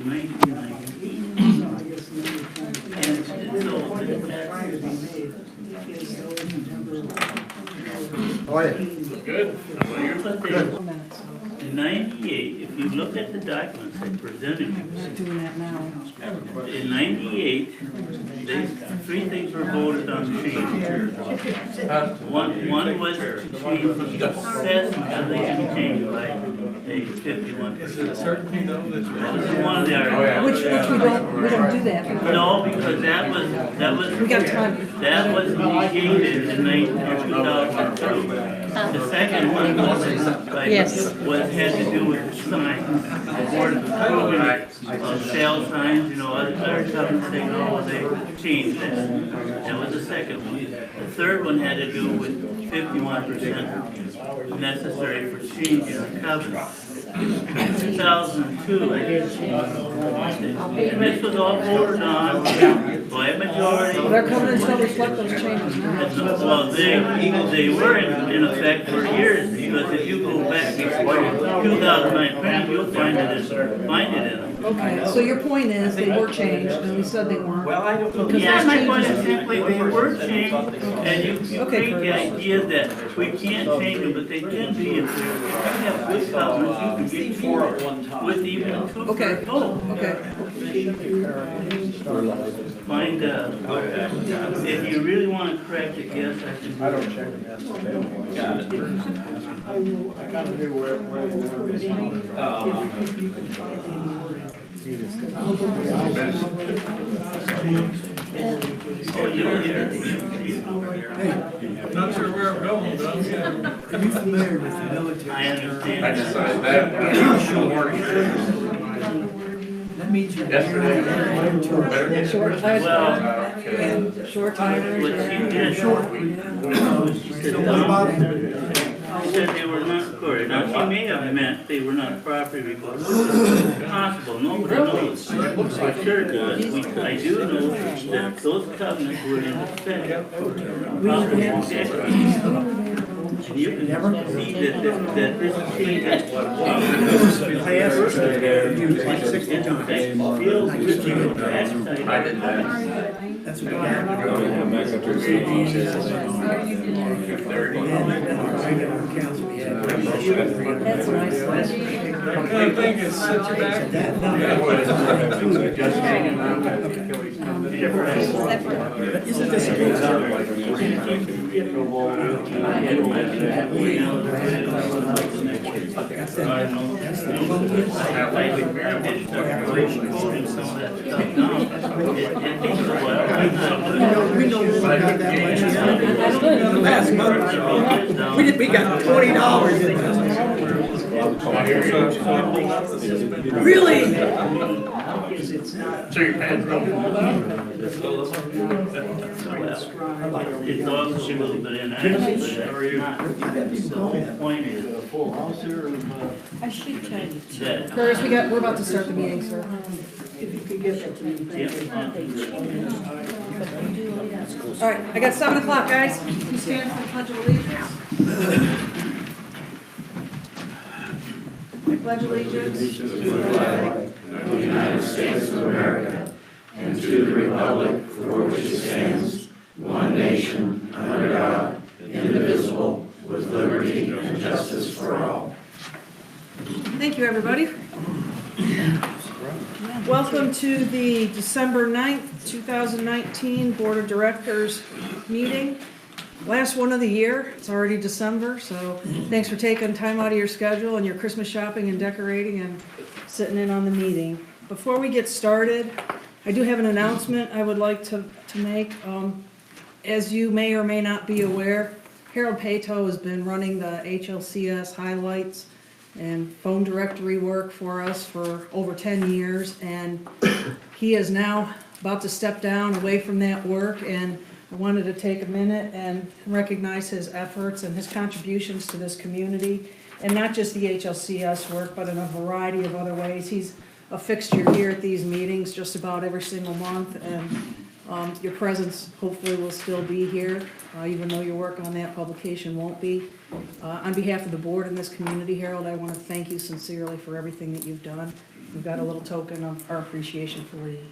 Good. In 98, if you look at the documents I presented you, Doing that now. in 98, three things were voted on change. One was to change the assessment, and they can change by a 51%. Is it a certainty though that you're? That was one of the arguments. Which we don't do that. No, because that was, We got time. that was negated in 2002. The second one was, had to do with signs. The board approving sale signs, other companies saying, oh, they changed that. That was the second one. The third one had to do with 51% necessary for changing the covenant. In 2002, and this was all voted on by a majority. Their covenants don't reflect those changes now. Well, they were in effect for years, because if you go back before 2009, you'll find it in them. Okay, so your point is they were changed and we said they weren't. Well, I don't. Yeah, my point is simply they were changed, and you create the idea that we can't change them, but they can be, if you have good covenants, you can get four at one time with even two. Okay, okay. Find, if you really want to correct it, yes, I can. I don't check them. Got it. I gotta do where not sure where I'm going, but I'm good. Are you familiar with the military? I understand. I decided that. That means you're Short timers. Well, Short timers. what she did, she said they were not recorded. Now, she may have meant they were not properly recorded. It's possible, nobody knows. For sure does. I do know that those covenants were in effect for probably decades. And you can see that this change is what I did that. That's what That's nice. I think it's such a back. Isn't this a good we know we got that much last month. We got $20 in Really? So your pants It's also a little bit inaccurate, but that's not the point is I should tell you. that. Curtis, we're about to start the meeting, sir. All right, I got 7 o'clock, guys. Can you stand for the Pledge of Allegiance? I pledge allegiance to the flag of the United States of America and to the republic for which it stands, one nation, under God, indivisible, with liberty and justice for all. Thank you, everybody. Welcome to the December 9th, 2019 Board of Directors meeting. Last one of the year. It's already December, so thanks for taking time out of your schedule and your Christmas shopping and decorating and sitting in on the meeting. Before we get started, I do have an announcement I would like to make. As you may or may not be aware, Harold Pato has been running the HLCS highlights and phone directory work for us for over 10 years, and he is now about to step down away from that work, and I wanted to take a minute and recognize his efforts and his contributions to this community, and not just the HLCS work, but in a variety of other ways. He's a fixture here at these meetings just about every single month, and your presence hopefully will still be here, even though your work on that publication won't be. On behalf of the board and this community, Harold, I want to thank you sincerely for everything that you've done. we've got a little token of our appreciation for you.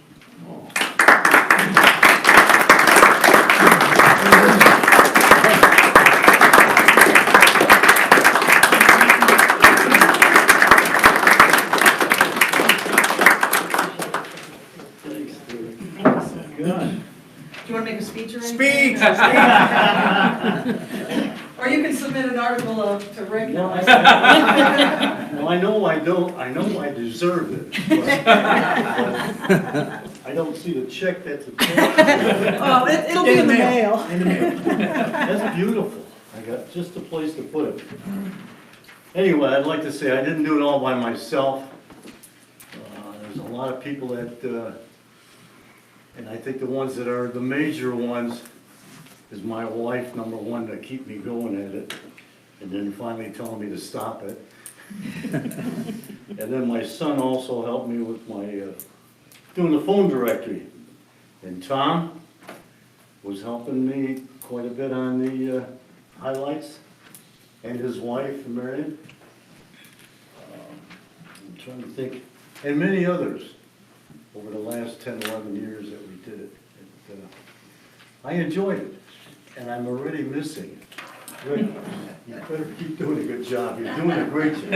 Good. Do you want to make a speech or anything? Speech! Or you can submit an article to Rick. Well, I know I deserve it. But I don't see the check that's attached. Oh, it'll be in the mail. In the mail. That's beautiful. I got just a place to put it. Anyway, I'd like to say I didn't do it all by myself. There's a lot of people that, and I think the ones that are the major ones is my wife, number one, to keep me going at it, and then finally telling me to stop it. And then my son also helped me with my, doing the phone directory. And Tom was helping me quite a bit on the highlights, and his wife, Marina. I'm trying to think, and many others over the last 10, 11 years that we did it. I enjoyed it, and I'm already missing it. Rick, you better keep doing a good job. You're doing a great job.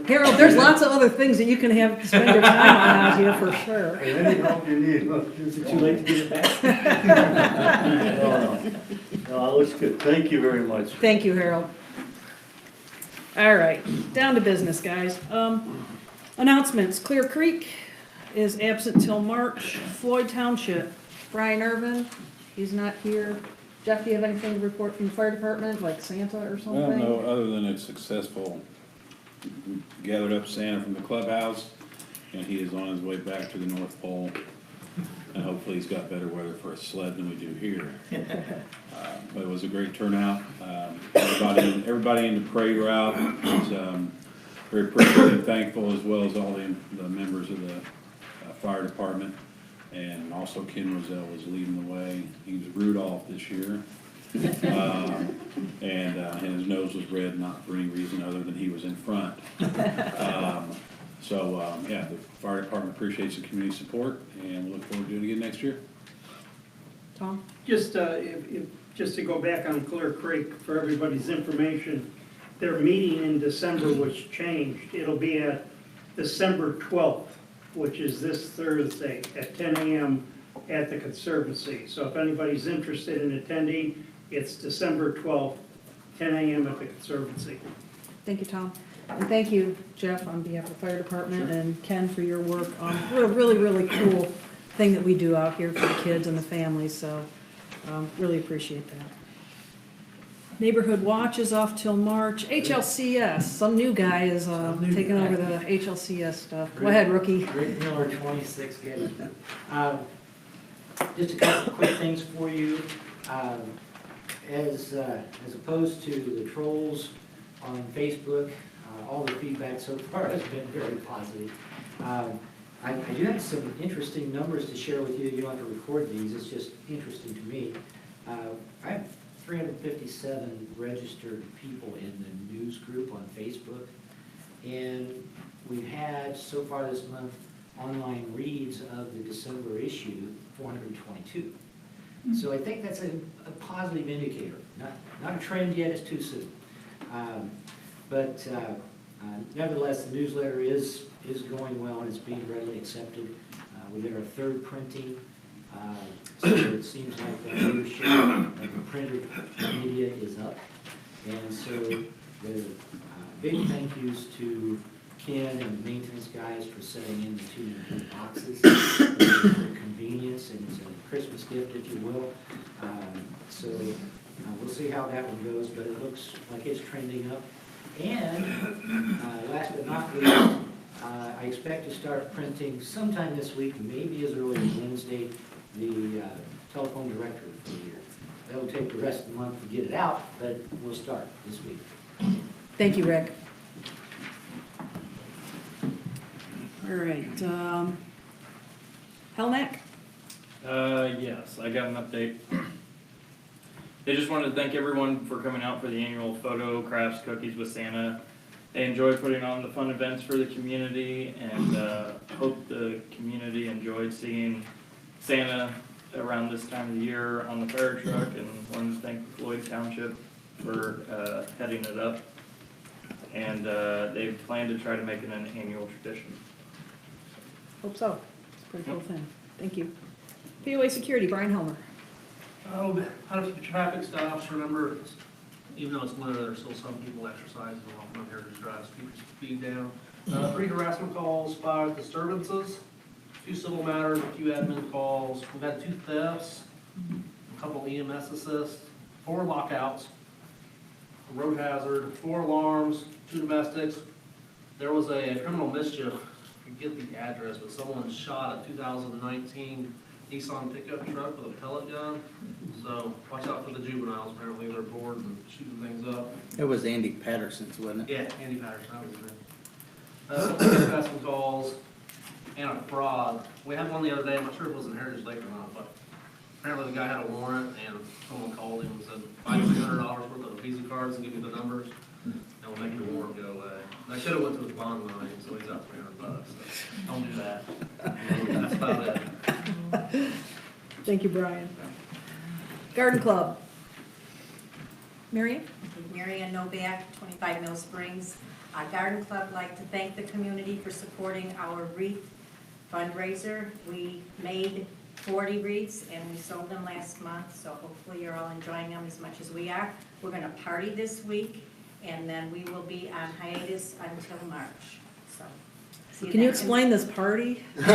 Harold, there's lots of other things that you can have to spend your time on out here for sure. And any help you need, look, is it too late to get it back? No, it looks good. Thank you very much. Thank you, Harold. All right, down to business, guys. Announcements. Clear Creek is absent till March. Floyd Township, Brian Irvin, he's not here. Jeff, do you have anything to report from the fire department, like Santa or something? Well, no, other than it's successful. We gathered up Santa from the clubhouse, and he is on his way back to the North Pole. And hopefully he's got better weather for a sled than we do here. But it was a great turnout. Everybody in the parade route was very appreciative and thankful, as well as all the members of the fire department. And also Ken Roselle was leading the way. He was Rudolph this year. And his nose was red, not for any reason other than he was in front. Yeah, the fire department appreciates the community support, and we look forward to doing it again next year. Tom? Just to go back on Clear Creek, for everybody's information, their meeting in December was changed. It'll be at December 12th, which is this Thursday at 10 a.m. at the Conservancy. So if anybody's interested in attending, it's December 12th, 10 a.m. at the Conservancy. Thank you, Tom. And thank you, Jeff, on behalf of the fire department, and Ken for your work on a really, really cool thing that we do out here for the kids and the families, so really appreciate that. Neighborhood Watch is off till March. HLCS, some new guy is taking over the HLCS stuff. Go ahead, rookie. Rick Miller, 26, good. Just a couple of quick things for you. As opposed to the trolls on Facebook, all the feedback so far has been very positive. I do have some interesting numbers to share with you. You don't have to record these, it's just interesting to me. I have 357 registered people in the news group on Facebook, and we've had so far this month online reads of the December issue 422. So I think that's a positive indicator. Not a trend yet, it's too soon. Nevertheless, the newsletter is going well and it's being readily accepted. We did our third printing, so it seems like the leadership of the printed media is up. And so the big thank yous to Ken and the maintenance guys for setting in the 2 new boxes for convenience, and it's a Christmas gift, if you will. We'll see how that one goes, but it looks like it's trending up. And last but not least, I expect to start printing sometime this week, maybe as early as Wednesday, the telephone directory for the year. That'll take the rest of the month to get it out, but we'll start this week. Thank you, Rick. All right, Helneck? Yes, I got an update. They just wanted to thank everyone for coming out for the annual photo, crafts, cookies with Santa they enjoy putting on the fun events for the community, and hope the community enjoyed seeing Santa around this time of the year on the fire truck, and wanted to thank Floyd Township for heading it up. And they plan to try to make it an annual tradition. Hope so. It's a pretty cool thing. Thank you. POA Security, Brian Helmer. Oh, out of the traffic stops, remember, even though it's winter, there's still some people exercising walking on here to try to keep speed down. 3 harassment calls, 5 disturbances, 2 civil matters, a few admin calls. We've had 2 thefts, a couple EMS assists, 4 lockouts, a road hazard, 4 alarms, 2 domestics. There was a criminal mischief, I forget the address, but someone shot a 2019 Nissan pickup truck with a pellet gun. So watch out for the juveniles. Apparently they're bored and shooting things up. It was Andy Patterson's, wasn't it? Yeah, Andy Patterson, that was his name. Got some calls and a fraud. We had one the other day. I'm not sure if it was in Heritage Lake or not, but apparently the guy had a warrant and someone called him and said, buy $300 worth of Visa cards and give me the numbers, and we'll make your warrant go away. And I should have went to his bond money, so he's out $300. So don't do that. That's about it. Thank you, Brian. Garden Club. Marion? Marion Novak, 25 Mill Springs. Garden Club like to thank the community for supporting our wreath fundraiser. We made 40 wreaths and we sold them last month, so hopefully you're all enjoying them as much as we are. We're going to party this week, and then we will be on hiatus until March. So, see Can you then. explain this party? No.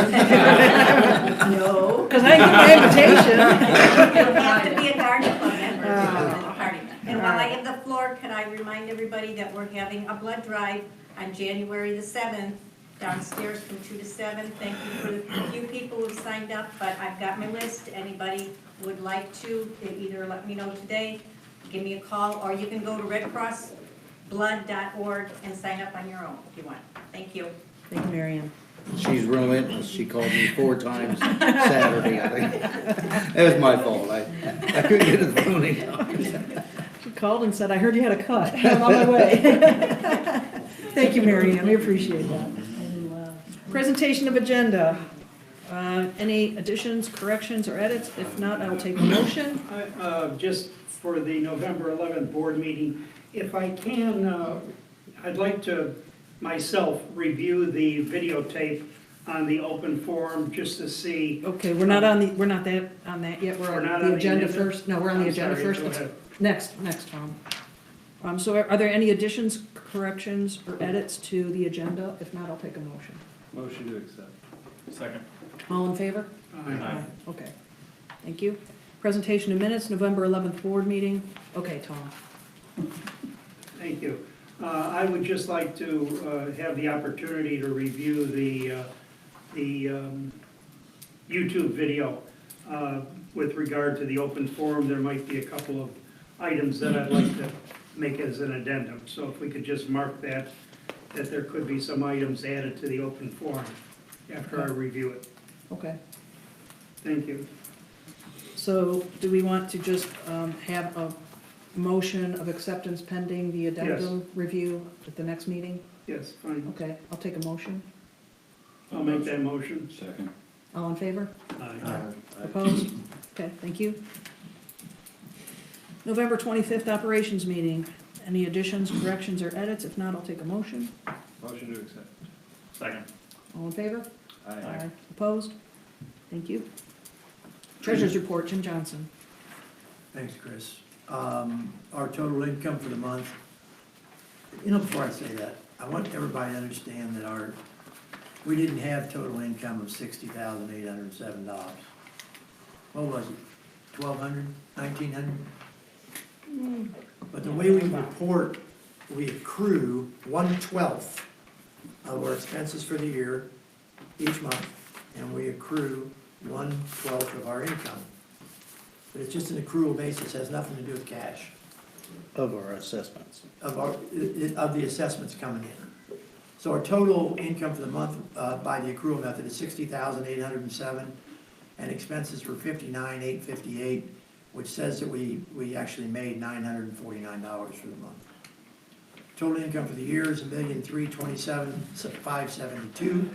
Because I didn't get my invitation. You have to be a Garden Club member to attend the party. And while I have the floor, could I remind everybody that we're having a blood drive on January the 7th downstairs from 2 to 7. Thank you for the few people who've signed up, but I've got my list. Anybody would like to, either let me know today, give me a call, or you can go to redcrossblood.org and sign up on your own if you want. Thank you. Thank you, Marion. She's relentless. She called me 4 times Saturday, I think. It was my fault. I couldn't get to the phone in time. She called and said, I heard you had a cut. I'm on my way. Thank you, Marion. We appreciate that. Presentation of agenda. Any additions, corrections, or edits? If not, I will take a motion. Just for the November 11th board meeting, if I can, I'd like to myself review the videotape on the open forum just to see. Okay, we're not that yet. We're We're not on the on agenda the first. No, we're on the I'm agenda sorry, first. go It's ahead. next, Tom. So are there any additions, corrections, or edits to the agenda? If not, I'll take a motion. Motion to accept. Second. All in favor? Aye. Okay, thank you. Presentation of minutes, November 11th board meeting. Okay, Tom. Thank you. I would just like to have the opportunity to review the YouTube video with regard to the open forum. There might be a couple of items that I'd like to make as an addendum. So if we could just mark that there could be some items added to the open forum after I review it. Okay. Thank you. So do we want to just have a motion of acceptance pending the addendum review at the next meeting? Yes, fine. Okay, I'll take a motion. I'll make that motion. Second. All in favor? Aye. Opposed? Okay, thank you. November 25th operations meeting. Any additions, corrections, or edits? If not, I'll take a motion. Motion to accept. Second. All in favor? Aye. Opposed? Thank you. Treasurer's report, Jim Johnson. Thanks, Chris. Our total income for the month, before I say that, I want everybody to understand that we didn't have total income of $60,807. What was it, 1,200, 1,900? But the way we report, we accrue 1/12 of our expenses for the year, each month, and we accrue 1/12 of our income. But it's just an accrual basis, has nothing to do with cash. Of our assessments. Of the assessments coming in. So our total income for the month by the accrual method is $60,807, and expenses were $59,858, which says that we actually made $949 for the month. Total income for the year is $1,327,572,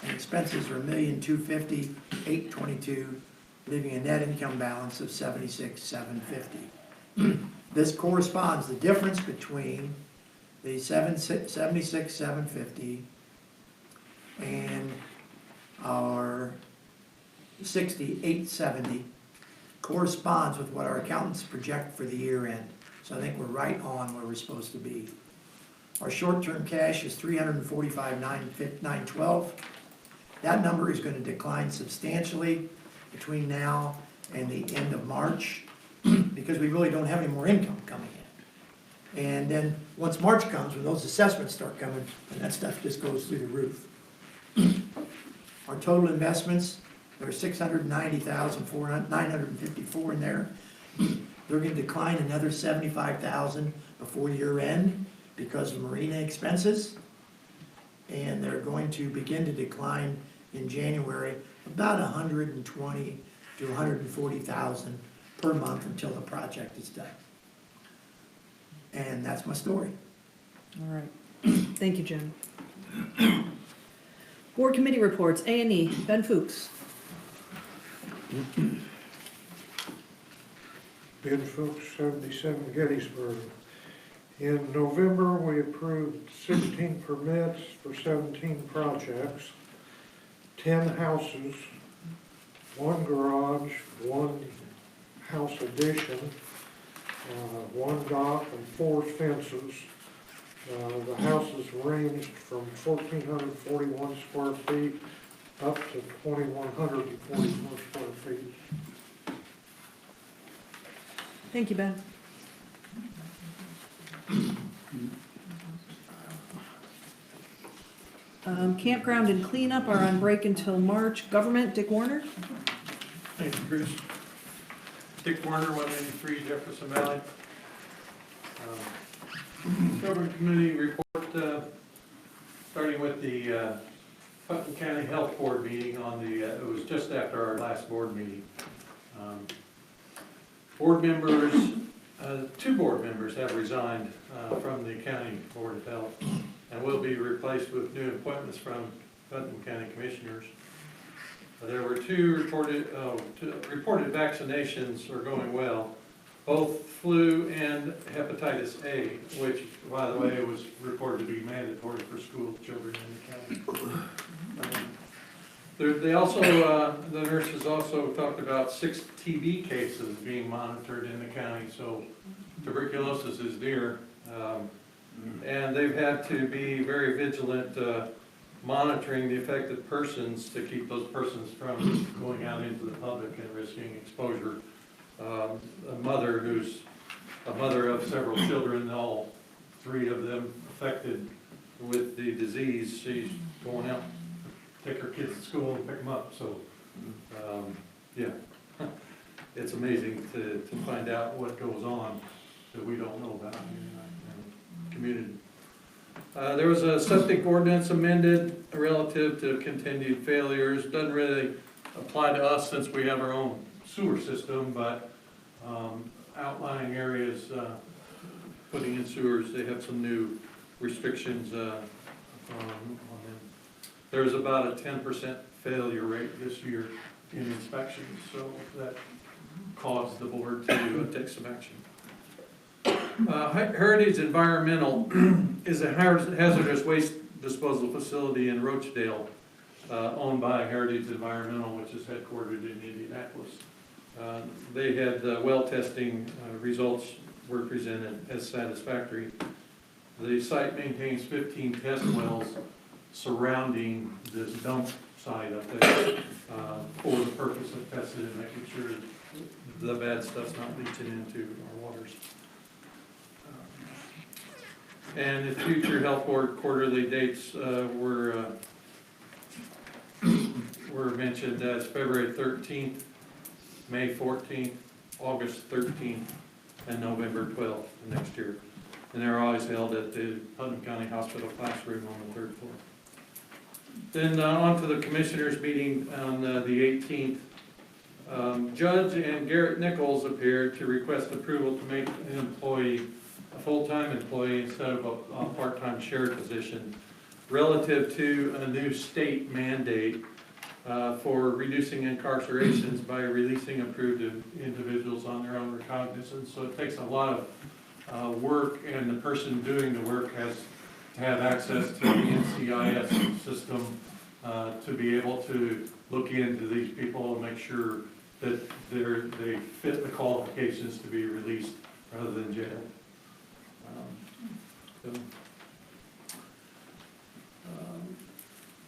and expenses are $1,250,822, leaving a net income balance of $76,750. This corresponds, the difference between the $76,750 and our $68,770 corresponds with what our accountants project for the year end. So I think we're right on where we're supposed to be. Our short-term cash is $345,912. That number is going to decline substantially between now and the end of March because we really don't have any more income coming in. And then once March comes, when those assessments start coming, and that stuff just goes through the roof. Our total investments, there are $690,954 in there. They're going to decline another $75,000 before year end because of Marina expenses. And they're going to begin to decline in January about $120,000 to $140,000 per month until the project is done. And that's my story. All right. Thank you, Jim. Board committee reports, A&E, Ben Fuchs. Ben Fuchs, 77 Gettysburg. In November, we approved 16 permits for 17 projects, 10 houses, 1 garage, 1 house addition, 1 dock, and 4 fences. The houses ranged from 1,441 square feet up to 2,144 square feet. Thank you, Ben. Campground and cleanup are on break until March. Government, Dick Warner? Thank you, Bruce. Dick Warner, 193 Jefferson Valley. Government Committee report, starting with the Putnam County Health Board meeting on the, it was just after our last board meeting. Board members, 2 board members have resigned from the County Board of Health and will be replaced with new appointments from Putnam County Commissioners. There were 2 reported vaccinations are going well, both flu and hepatitis A, which, by the way, was reported to be mandatory for school children in the county. They also, the nurses also talked about 6 TB cases being monitored in the county, so tuberculosis is near. And they've had to be very vigilant monitoring the affected persons to keep those persons from going out into the public and risking exposure. A mother who's a mother of several children, all 3 of them affected with the disease, she's going out, take her kids to school and pick them up, so, yeah. It's amazing to find out what goes on that we don't know about in our community. There was a septic ordinance amended relative to continued failures. Doesn't really apply to us since we have our own sewer system, but outlying areas putting in sewers, they have some new restrictions on them. There's about a 10% failure rate this year in inspections, so that caused the board to take some action. Heritage Environmental is a hazardous waste disposal facility in Rochdale, owned by Heritage Environmental, which is headquartered in Indianapolis. They had well testing results were presented as satisfactory. The site maintains 15 test wells surrounding this dump site up there for the purpose of testing and making sure the bad stuff's not leaching into our waters. And the future health board quarterly dates were mentioned as February 13th, May 14th, August 13th, and November 12th next year. And they're always held at the Putnam County Hospital classroom on the 3rd floor. Then on to the commissioners meeting on the 18th. Judge and Garrett Nichols appeared to request approval to make an employee a full-time employee instead of a part-time shared position relative to a new state mandate for reducing incarcerations by releasing approved individuals on their own recognizance. So it takes a lot of work, and the person doing the work has to have access to the NCIS system to be able to look into these people and make sure that they fit the qualifications to be released rather than jail.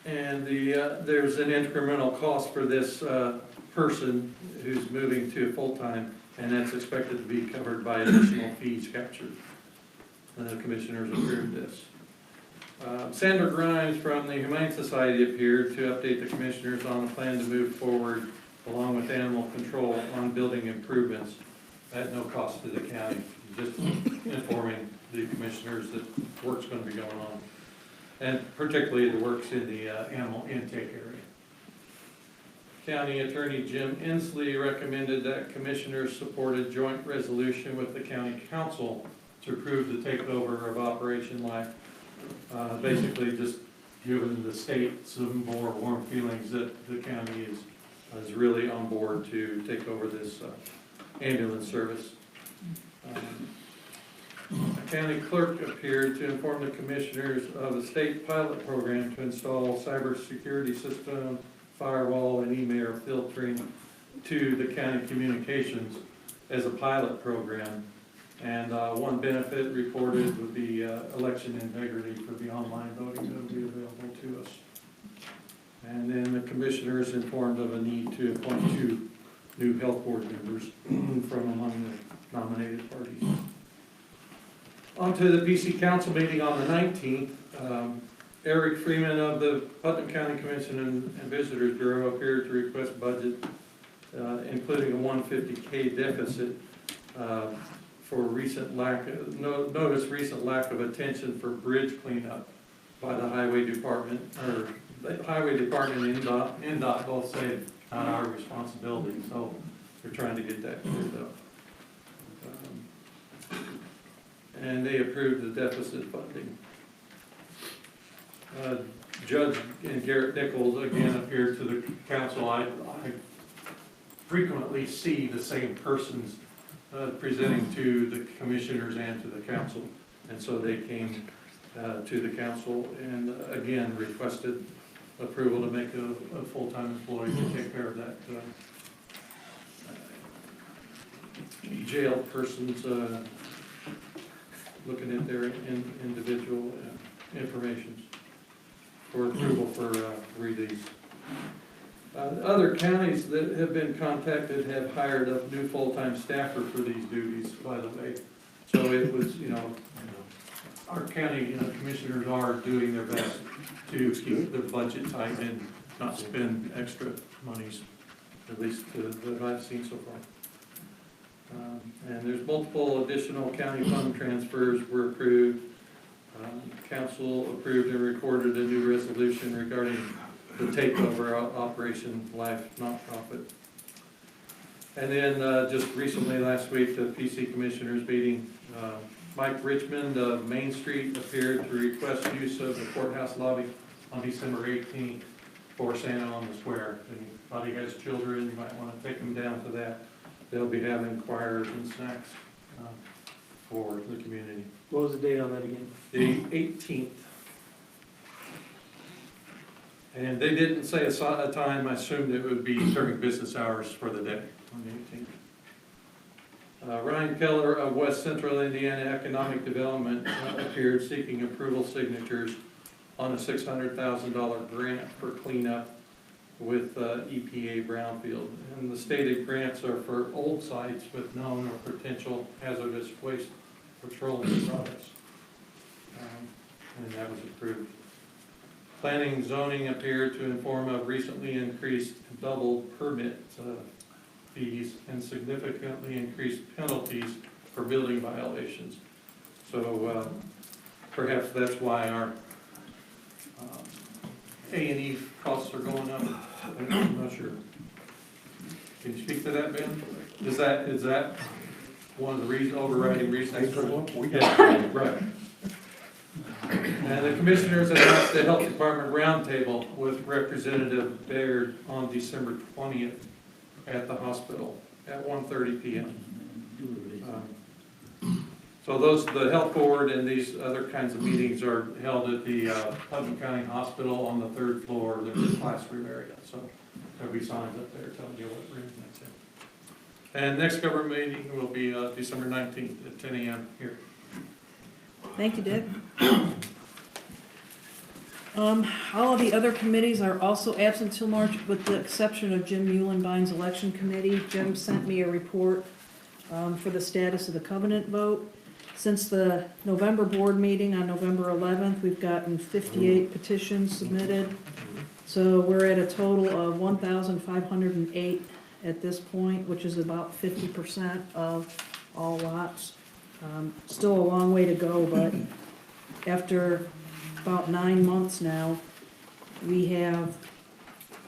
And there's an incremental cost for this person who's moving to full-time, and that's expected to be covered by additional fees captured. And the commissioners approved this. Sandra Grimes from the Humane Society appeared to update the commissioners on the plan to move forward along with animal control on building improvements at no cost to the county, just informing the commissioners that work's going to be going on, and particularly the works in the animal intake area. County Attorney Jim Inslee recommended that commissioners support a joint resolution with the county council to approve the takeover of Operation Life. Basically just giving the state some more warm feelings that the county is really on board to take over this ambulance service. The county clerk appeared to inform the commissioners of a state pilot program to install cybersecurity system, firewall, and email filtering to the county communications as a pilot program. And one benefit reported would be election integrity for the online voting that will be available to us. And then the commissioners informed of a need to appoint 2 new health board members from among the nominated parties. On to the PC Council meeting on the 19th. Eric Freeman of the Putnam County Commission and Visitors Bureau appeared to request budget, including a $150K deficit for recent lack of attention for bridge cleanup by the Highway Department, or the Highway Department and NDOT both say not our responsibility, so we're trying to get that cleared up. And they approved the deficit funding. Judge and Garrett Nichols again appeared to the council. I frequently see the same persons presenting to the commissioners and to the council, and so they came to the council and again requested approval to make a full-time employee to take care of that jailed person's looking at their individual information for approval for release. Other counties that have been contacted have hired a new full-time staffer for these duties, by the way. So it was, our county commissioners are doing their best to keep the budget tight and not spend extra monies, at least that I've seen so far. And there's multiple additional county fund transfers were approved. Council approved and recorded a new resolution regarding the takeover of Operation Life nonprofit. And then just recently, last week, the PC Commissioners meeting, Mike Richmond of Main Street appeared to request use of the courthouse lobby on December 18th for Santa on the Square. If anybody has children, you might want to take them down to that. They'll be having choirs and snacks for the community. What was the date on that again? The 18th. And they didn't say a time. I assumed it would be during business hours for the day on the 18th. Ryan Keller of West Central Indiana Economic Development appeared seeking approval signatures on a $600,000 grant for cleanup with EPA Brownfield. And the stated grants are for old sites with known or potential hazardous waste petroleum products. And that was approved. Planning and zoning appeared to inform of recently increased double permit fees and significantly increased penalties for building violations. So perhaps that's why our A&E costs are going up. I'm not sure. Can you speak to that, Ben? Is that one of the overriding reasons for what we had. Right. And the commissioners announced the health department roundtable with Representative Baird on December 20th at the hospital at 1:30 p.m. So the health board and these other kinds of meetings are held at the Putnam County Hospital on the 3rd floor. There's a classroom area, so there'll be signs up there telling you what room that's in. And next government meeting will be December 19th at 10 a.m. here. Thank you, Dick. All of the other committees are also absent till March, with the exception of Jim Muhlenbein's election committee. Jim sent me a report for the status of the covenant vote. Since the November board meeting on November 11th, we've gotten 58 petitions submitted. So we're at a total of 1,508 at this point, which is about 50% of all lots. Still a long way to go, but after about 9 months now, we have,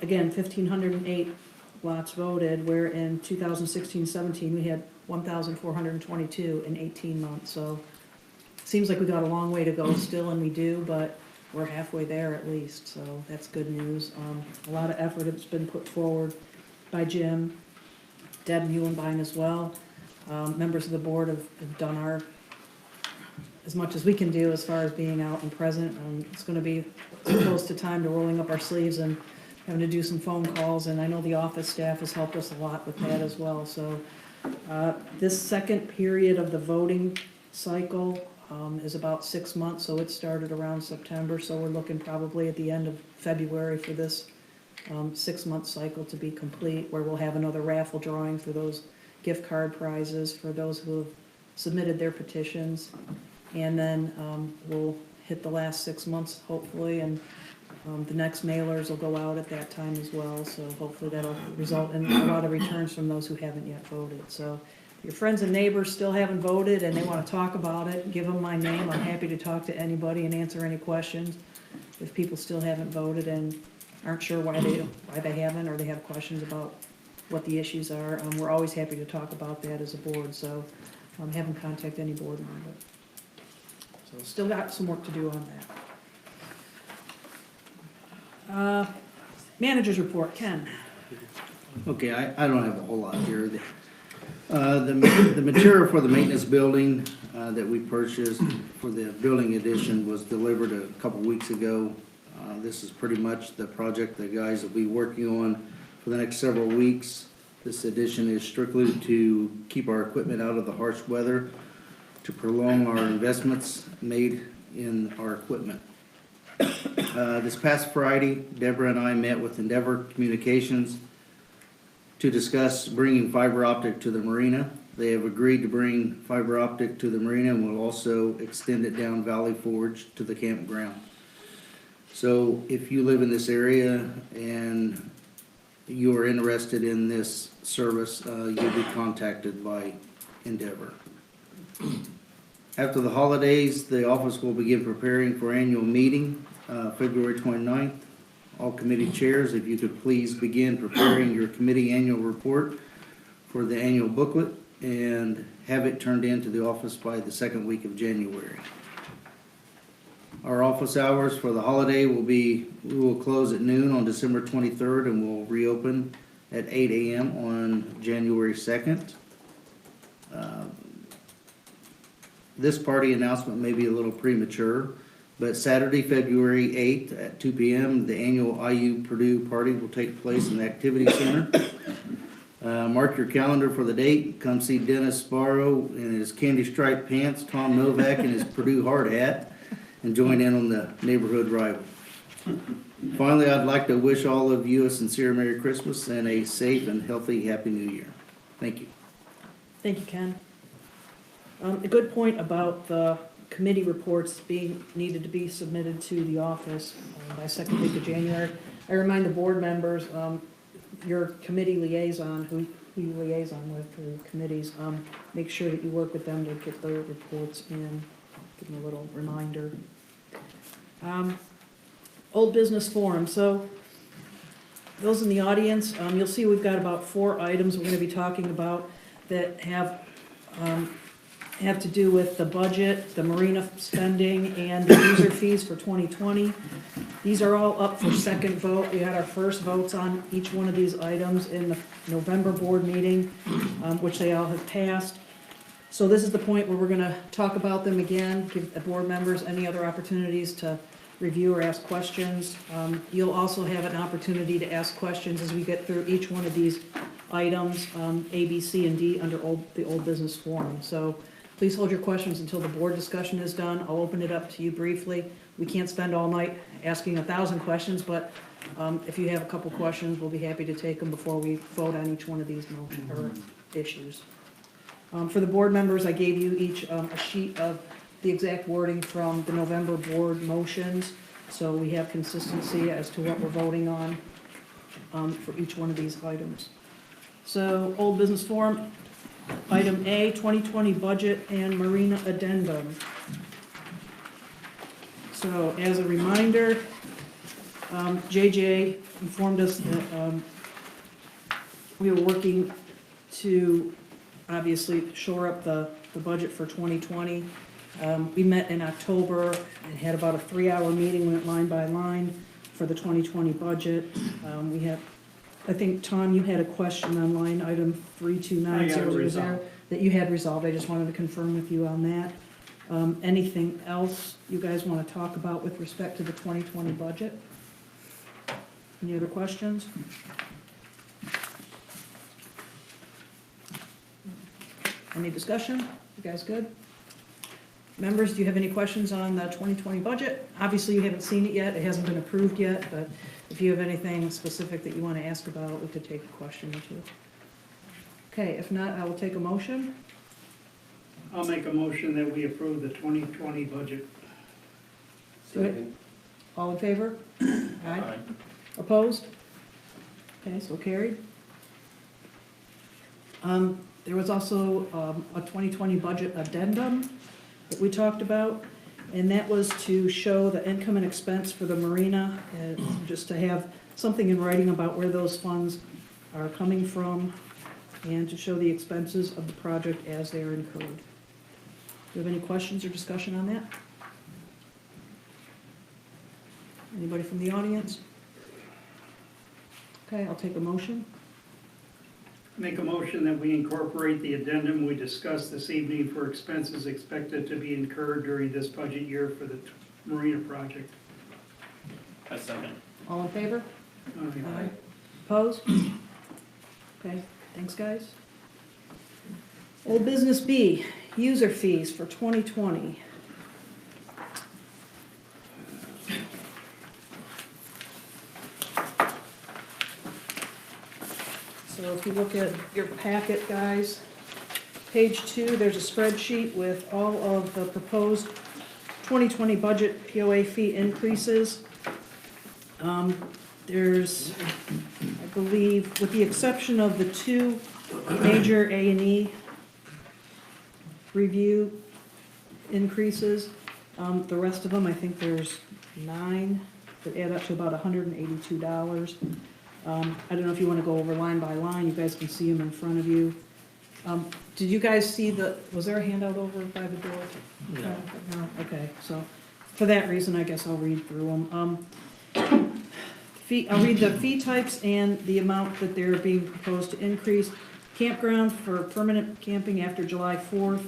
again, 1,508 lots voted, where in 2016-17, we had 1,422 in 18 months. So seems like we got a long way to go still, and we do, but we're halfway there at least, so that's good news. A lot of effort has been put forward by Jim, Deb Muhlenbein as well. Members of the board have done as much as we can do as far as being out and present. It's going to be close to time to rolling up our sleeves and having to do some phone calls, and I know the office staff has helped us a lot with that as well. So this second period of the voting cycle is about 6 months, so it started around September, so we're looking probably at the end of February for this 6-month cycle to be complete, where we'll have another raffle drawing for those gift card prizes for those who have submitted their petitions. And then we'll hit the last 6 months, hopefully, and the next mailers will go out at that time as well. So hopefully that'll result in a lot of returns from those who haven't yet voted. So if your friends and neighbors still haven't voted and they want to talk about it, give them my name. I'm happy to talk to anybody and answer any questions. If people still haven't voted and aren't sure why they haven't, or they have questions about what the issues are, we're always happy to talk about that as a board. So have them contact any board member. So still got some work to do on that. Manager's report, Ken. Okay, I don't have a whole lot here. The material for the maintenance building that we purchased for the building addition was delivered a couple weeks ago. This is pretty much the project the guys will be working on for the next several weeks. This addition is strictly to keep our equipment out of the harsh weather, to prolong our investments made in our equipment. This past Friday, Deborah and I met with Endeavor Communications to discuss bringing fiber optic to the marina. They have agreed to bring fiber optic to the marina and will also extend it down Valley Forge to the campground. So if you live in this area and you are interested in this service, you'll be contacted by Endeavor. After the holidays, the office will begin preparing for annual meeting, February 29th. All committee chairs, if you could please begin preparing your committee annual report for the annual booklet and have it turned into the office by the second week of January. Our office hours for the holiday we will close at noon on December 23rd and we'll reopen at 8 a.m. on January 2nd. This party announcement may be a little premature, but Saturday, February 8th at 2 p.m., the annual IU Purdue party will take place in the Activity Center. Mark your calendar for the date. Come see Dennis Sparrow in his candy striped pants, Tom Novak in his Purdue hard hat, and join in on the neighborhood rival. Finally, I'd like to wish all of you a sincere Merry Christmas and a safe and healthy Happy New Year. Thank you. Thank you, Ken. A good point about the committee reports needed to be submitted to the office by second week of January. I remind the board members, your committee liaison, who you liaison with for the committees, make sure that you work with them to get their reports in. Give them a little reminder. Old business forum. So those in the audience, you'll see we've got about 4 items we're going to be talking about that have have to do with the budget, the Marina spending, and the user fees for 2020. These are all up for second vote. We had our first votes on each one of these items in the November board meeting, which they all have passed. So this is the point where we're gonna talk about them again, give the board members any other opportunities to review or ask questions. You'll also have an opportunity to ask questions as we get through each one of these items, A, B, C, and D, under the old business forum. So please hold your questions until the board discussion is done. I'll open it up to you briefly. We can't spend all night asking 1,000 questions, but if you have a couple questions, we'll be happy to take them before we vote on each one of these motions or issues. For the board members, I gave you each a sheet of the exact wording from the November board motions, so we have consistency as to what we're voting on for each one of these items. So, old business forum, item A, 2020 budget and Marina addendum. So, as a reminder, JJ informed us that we were working to obviously shore up the budget for 2020. We met in October and had about a 3-hour meeting, went line by line for the 2020 budget. We had, I think, Tom, you had a question on line item 3290 that you had resolved. I just wanted to confirm with you on that. Anything else you guys want to talk about with respect to the 2020 budget? Any other questions? Any discussion? You guys good? Members, do you have any questions on the 2020 budget? Obviously, you haven't seen it yet. It hasn't been approved yet, but if you have anything specific that you want to ask about, we could take a question or two. Okay, if not, I will take a motion. I'll make a motion that we approve the 2020 budget. Good. All in favor? Aye. Opposed? Okay, so carried. There was also a 2020 budget addendum that we talked about, and that was to show the income and expense for the Marina, just to have something in writing about where those funds are coming from, and to show the expenses of the project as they are incurred. Do you have any questions or discussion on that? Anybody from the audience? Okay, I'll take a motion. Make a motion that we incorporate the addendum we discussed this evening for expenses expected to be incurred during this budget year for the Marina project. A second. All in favor? Aye. Opposed? Okay, thanks, guys. Old business B, user fees for 2020. So if you look at your packet, guys, page 2, there's a spreadsheet with all of the proposed 2020 budget POA fee increases. There's, I believe, with the exception of the 2 major A&E review increases, the rest of them, I think there's 9 that add up to about $182. I don't know if you want to go over line by line. You guys can see them in front of you. Did you guys see was there a handout over by the door? No. No? Okay, so for that reason, I guess I'll read through them. I'll read the fee types and the amount that they're being proposed to increase. Campground for permanent camping after July 4th,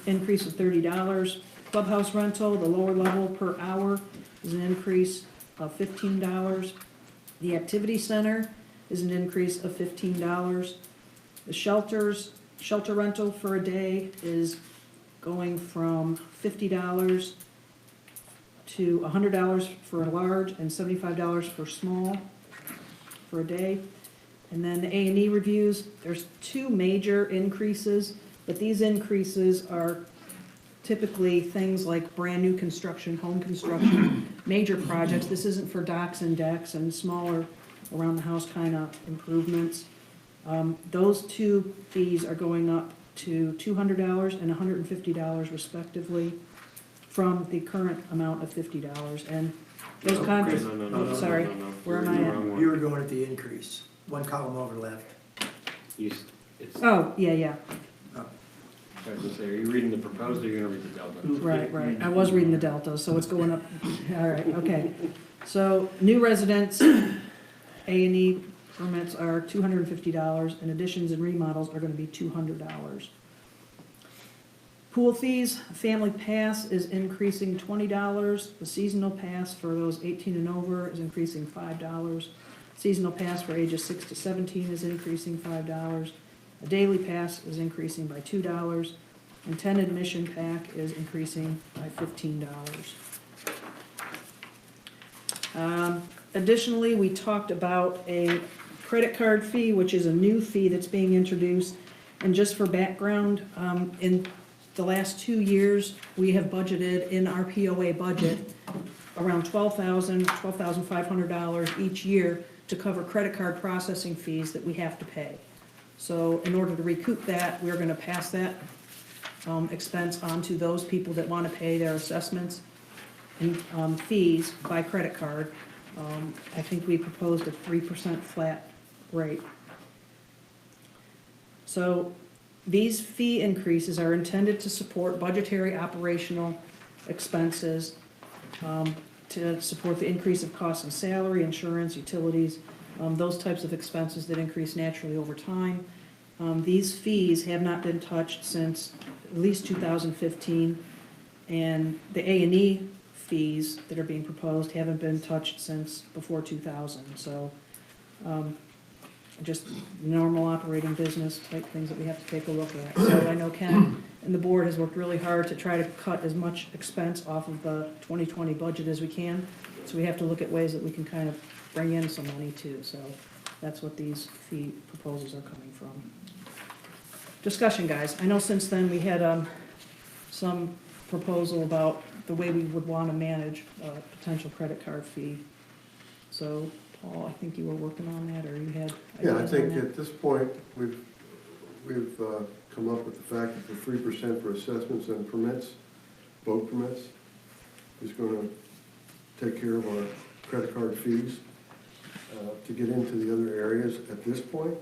increase of $30. Clubhouse rental, the lower level per hour is an increase of $15. The activity center is an increase of $15. The shelter rental for a day is going from $50 to $100 for a large and $75 for small for a day. And then the A&E reviews, there's 2 major increases, but these increases are typically things like brand new construction, home construction, major projects. This isn't for docks and decks and smaller around the house kind of improvements. Those 2 fees are going up to $200 and $150 respectively from the current amount of $50. And those contracts, sorry, where am I at? You were going at the increase, one column over left. Oh, yeah. I was gonna say, are you reading the proposed or are you gonna read the Delta? Right. I was reading the delta, so it's going up. All right, okay. So new residents, A&E permits are $250, and additions and remodels are gonna be $200. Pool fees, family pass is increasing $20. The seasonal pass for those 18 and over is increasing $5. Seasonal pass for ages 6 to 17 is increasing $5. A daily pass is increasing by $2. And 10 admission pack is increasing by $15. Additionally, we talked about a credit card fee, which is a new fee that's being introduced. And just for background, in the last 2 years, we have budgeted in our POA budget around $12,500 each year to cover credit card processing fees that we have to pay. So in order to recoup that, we're gonna pass that expense on to those people that wanna pay their assessments and fees by credit card. I think we proposed a 3% flat rate. So these fee increases are intended to support budgetary operational expenses, to support the increase of costs in salary, insurance, utilities, those types of expenses that increase naturally over time. These fees have not been touched since at least 2015, and the A&E fees that are being proposed haven't been touched since before 2000. So just normal operating business type things that we have to take a look at. So I know Ken and the board has worked really hard to try to cut as much expense off of the 2020 budget as we can. So we have to look at ways that we can kind of bring in some money too. So that's what these fee proposals are coming from. Discussion, guys. I know since then we had some proposal about the way we would want to manage a potential credit card fee. So Paul, I think you were working on that, or you had Yeah, I ideas think on that? at this point, we've come up with the fact that the 3% for assessments and permits, boat permits, is gonna take care of our credit card fees. To get into the other areas at this point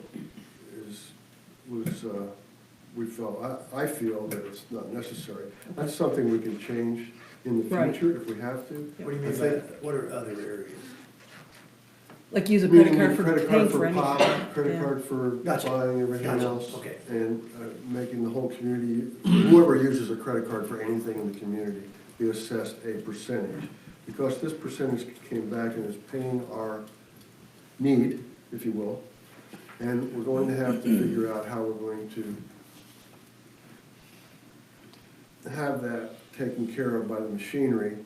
I feel that it's not necessary. That's something we can change in the Right. future if we have to. What do you mean by that? What are other areas? Like use a credit Meaning card for credit paying card for for anything. pop, credit Yeah. card for Gotcha. buying everything Gotcha. else. Okay. And making the whole community, whoever uses a credit card for anything in the community, be assessed a percentage. Because this percentage came back and is paying our need, if you will, and we're going to have to figure out how we're going to have that taken care of by the machinery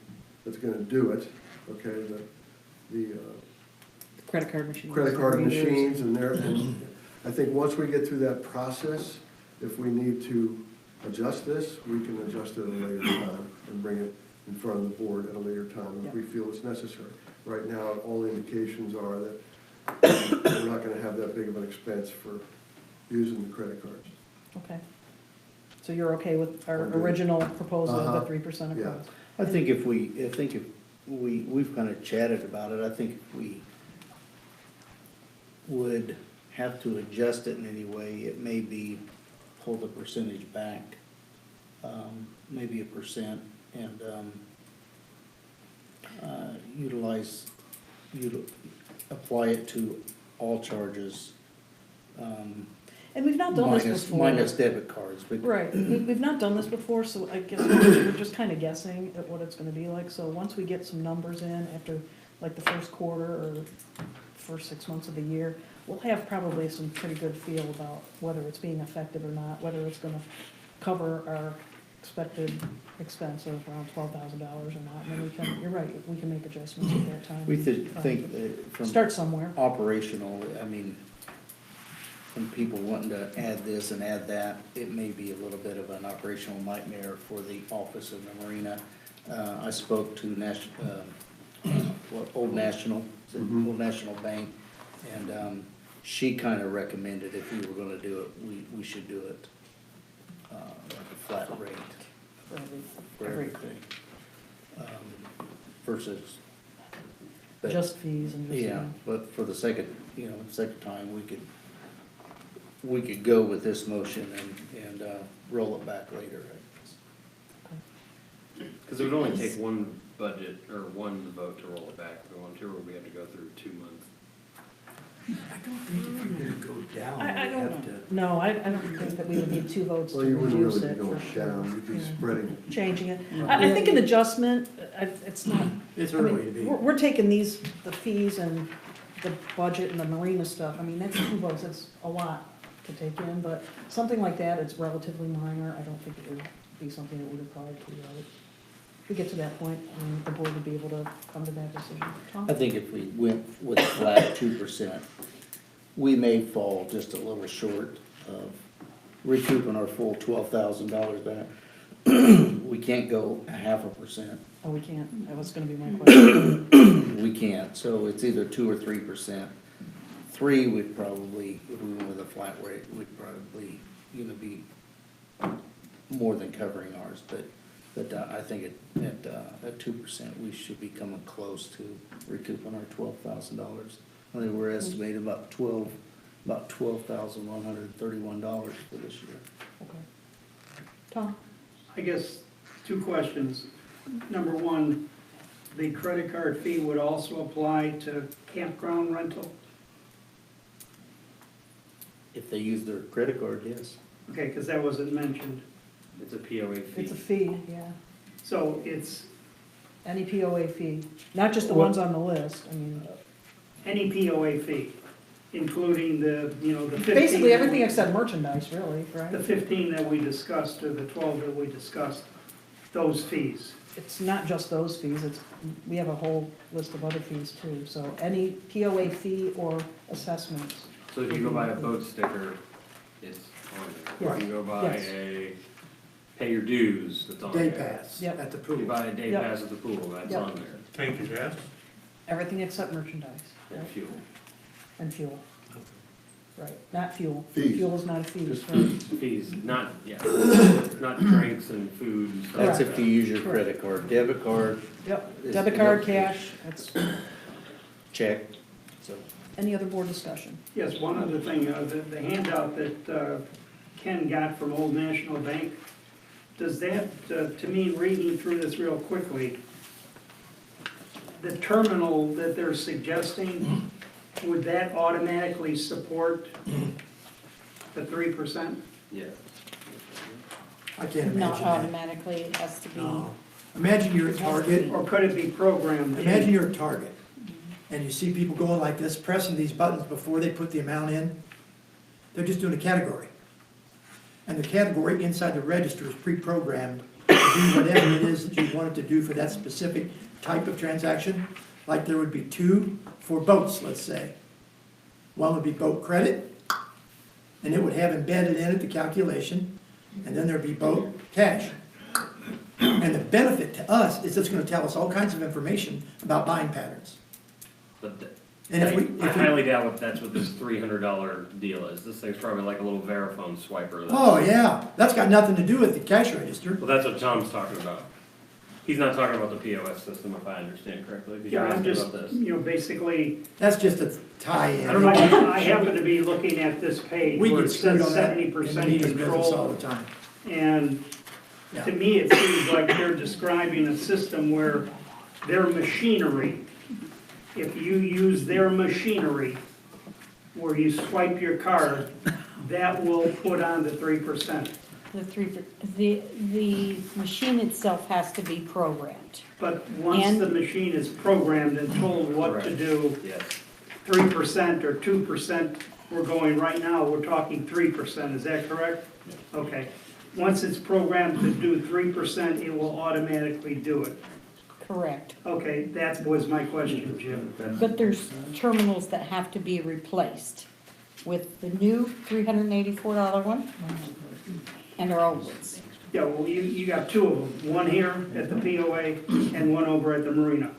that's gonna do it, okay, the Credit card machines. credit card readers. machines and I think once we get through that process, if we need to adjust this, we can adjust it at a later time and bring it in front of the board at a later time if we feel it's necessary. Right now, all indications are that we're not gonna have that big of an expense for using the credit cards. Okay. So you're okay with our I'm good. original proposal of the Uh-huh. 3% Yeah. across? I think if we've kind of chatted about it, I think if we would have to adjust it in any way, it may be pull the percentage back, maybe 1%, and apply it to all charges. And we've not done this before. Minus debit cards. Right, we've not done this before, so I guess we're just kind of guessing at what it's gonna be like. So once we get some numbers in after, like, the first quarter or first 6 months of the year, we'll have probably some pretty good feel about whether it's being effective or not, whether it's gonna cover our expected expense of around $12,000 or not. And then we can, you're right, we can make adjustments at that time. We think that from. Start somewhere. Operational, I mean, from people wanting to add this and add that, it may be a little bit of an operational nightmare for the office of the Marina. I spoke to Old National, Old National Bank, and she kind of recommended if we were gonna do it, we should do it like a flat rate for everything. Versus. Just fees and just. Yeah, but for the second time, we could we could go with this motion and roll it back later. Because it would only take one budget, or one vote to roll it back if we want to, or we have to go through 2 months. I don't think if you're gonna go down, I you have to. don't, no, I don't think that we would need 2 votes to Well, you wouldn't reduce really it. be going for sure. down, you'd be Yeah. spreading. Changing it. I think an adjustment, it's not, It's I mean, early to be. we're taking the fees and the budget and the Marina stuff, I mean, that's 2 votes, that's a lot to take in, but something like that, it's relatively minor, I don't think it would be something that would apply to, if we get to that point, the board would be able to come to that decision. Tom? I think if we went with a flat 2%, we may fall just a little short of recouping our full $12,000 back. We can't go 0.5%. Oh, we can't, that was gonna be my question. We can't, so it's either 2 or 3%. 3 would probably, if we went with a flat rate, would probably, be more than covering ours, but I think at 2%, we should be coming close to recouping our $12,000. I think we're estimating about $12,131 for this year. Okay. Tom? I guess 2 questions. Number 1, the credit card fee would also apply to campground rental? If they use their credit card, yes. Okay, because that wasn't mentioned. It's a POA fee. It's a fee, yeah. So it's Any POA fee, not just the ones on the list, I mean. any POA fee, including the 15. Basically, everything except merchandise, really, The right? 15 that we discussed, or the 12 that we discussed, those fees. It's not just those fees, we have a whole list of other fees too, so any POA fee or assessments. So if you go buy a boat sticker, it's on there. If you go buy Yes. pay your dues, that's on there. Day pass Yep. at the If you pool. buy a day Yep. pass at the pool, that's Yep. on there. Thank you, Jess. Everything except merchandise, And right? fuel. And fuel. Right, not fuel. Fees. Fuel is not a fee, Just right? Fees, not drinks and food and stuff. That's like if that. you use your credit card, debit card, Yep, Is- debit card, cash, that's, check, so. any other board discussion? Yes, one other thing, the handout that Ken got from Old National Bank, does that, to me, reading through this real quickly, the terminal that they're suggesting, would that automatically support the 3%? Yeah. I can't Not imagine that. automatically, it has to be. No. Imagine you're at Target, Or could it be programmed? in? imagine you're at Target, and you see people going like this, pressing these buttons before they put the amount in. They're just doing a category. And the category inside the register is pre-programmed to do whatever it is that you want it to do for that specific type of transaction. Like there would be 2 for boats, let's say. One would be boat credit, and it would have embedded in it the calculation, and then there'd be boat cash. And the benefit to us is it's gonna tell us all kinds of information about buying patterns. But And if we, I if we, highly doubt if that's what this $300 deal is. This thing's probably like a little Verifone swiper. oh yeah, that's got nothing to do with the cash register. Well, that's what Tom's talking about. He's not talking about the POS system, if I understand correctly. Did you Yeah, I'm ask just, about this? basically, That's just a tie-in. I don't know. I happen to be looking at this page We where get it screwed says on that in 70% the meeting business all control. the time. And Yeah. to me, it seems like they're describing a system where their machinery, if you use their machinery, where you swipe your card, that will put on the 3%. The machine itself has to be programmed. But once And- the machine is programmed and told what to do, Yes. 3% or 2%, we're going right now, we're talking 3%, is that correct? Okay. Once it's programmed to do 3%, it will automatically do it. Correct. Okay, that was my question, Jim. But there's terminals that have to be replaced with the new $384 one and our old ones. Yeah, well, you got 2 of them, one here at the POA and one over at the Marina,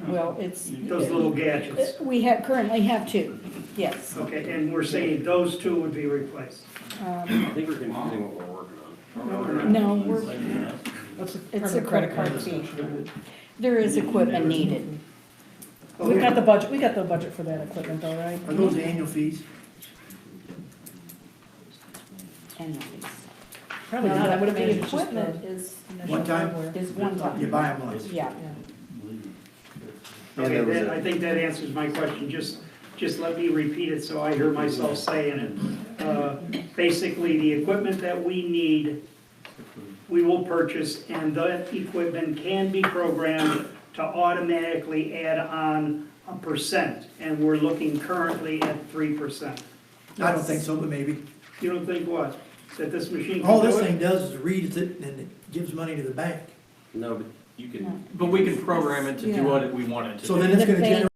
Well, it's. those little gadgets. We currently have 2, yes. Okay, and we're saying those 2 would be replaced. I think we're confusing what we're working on. No, we're not. No, it's a credit card fee. There is equipment needed. We got the budget for that equipment though, right? Are those annual fees? annually. Probably not, I would have The made it just equipment the is, initial hardware. is one time. You buy them once. Yeah. And there was Okay, I think that answers my question. Just let me repeat it so I hear myself saying it. Basically, the equipment that we need, we will purchase, and that equipment can be programmed to automatically add on a percent, and we're looking currently at 3%. I don't think so, but maybe. You don't think what? That this machine can All do this it? thing does is reads it and it gives money to the bank. No, but you can. But we can program it to do what we want it to So do. then it's The gonna bank- generate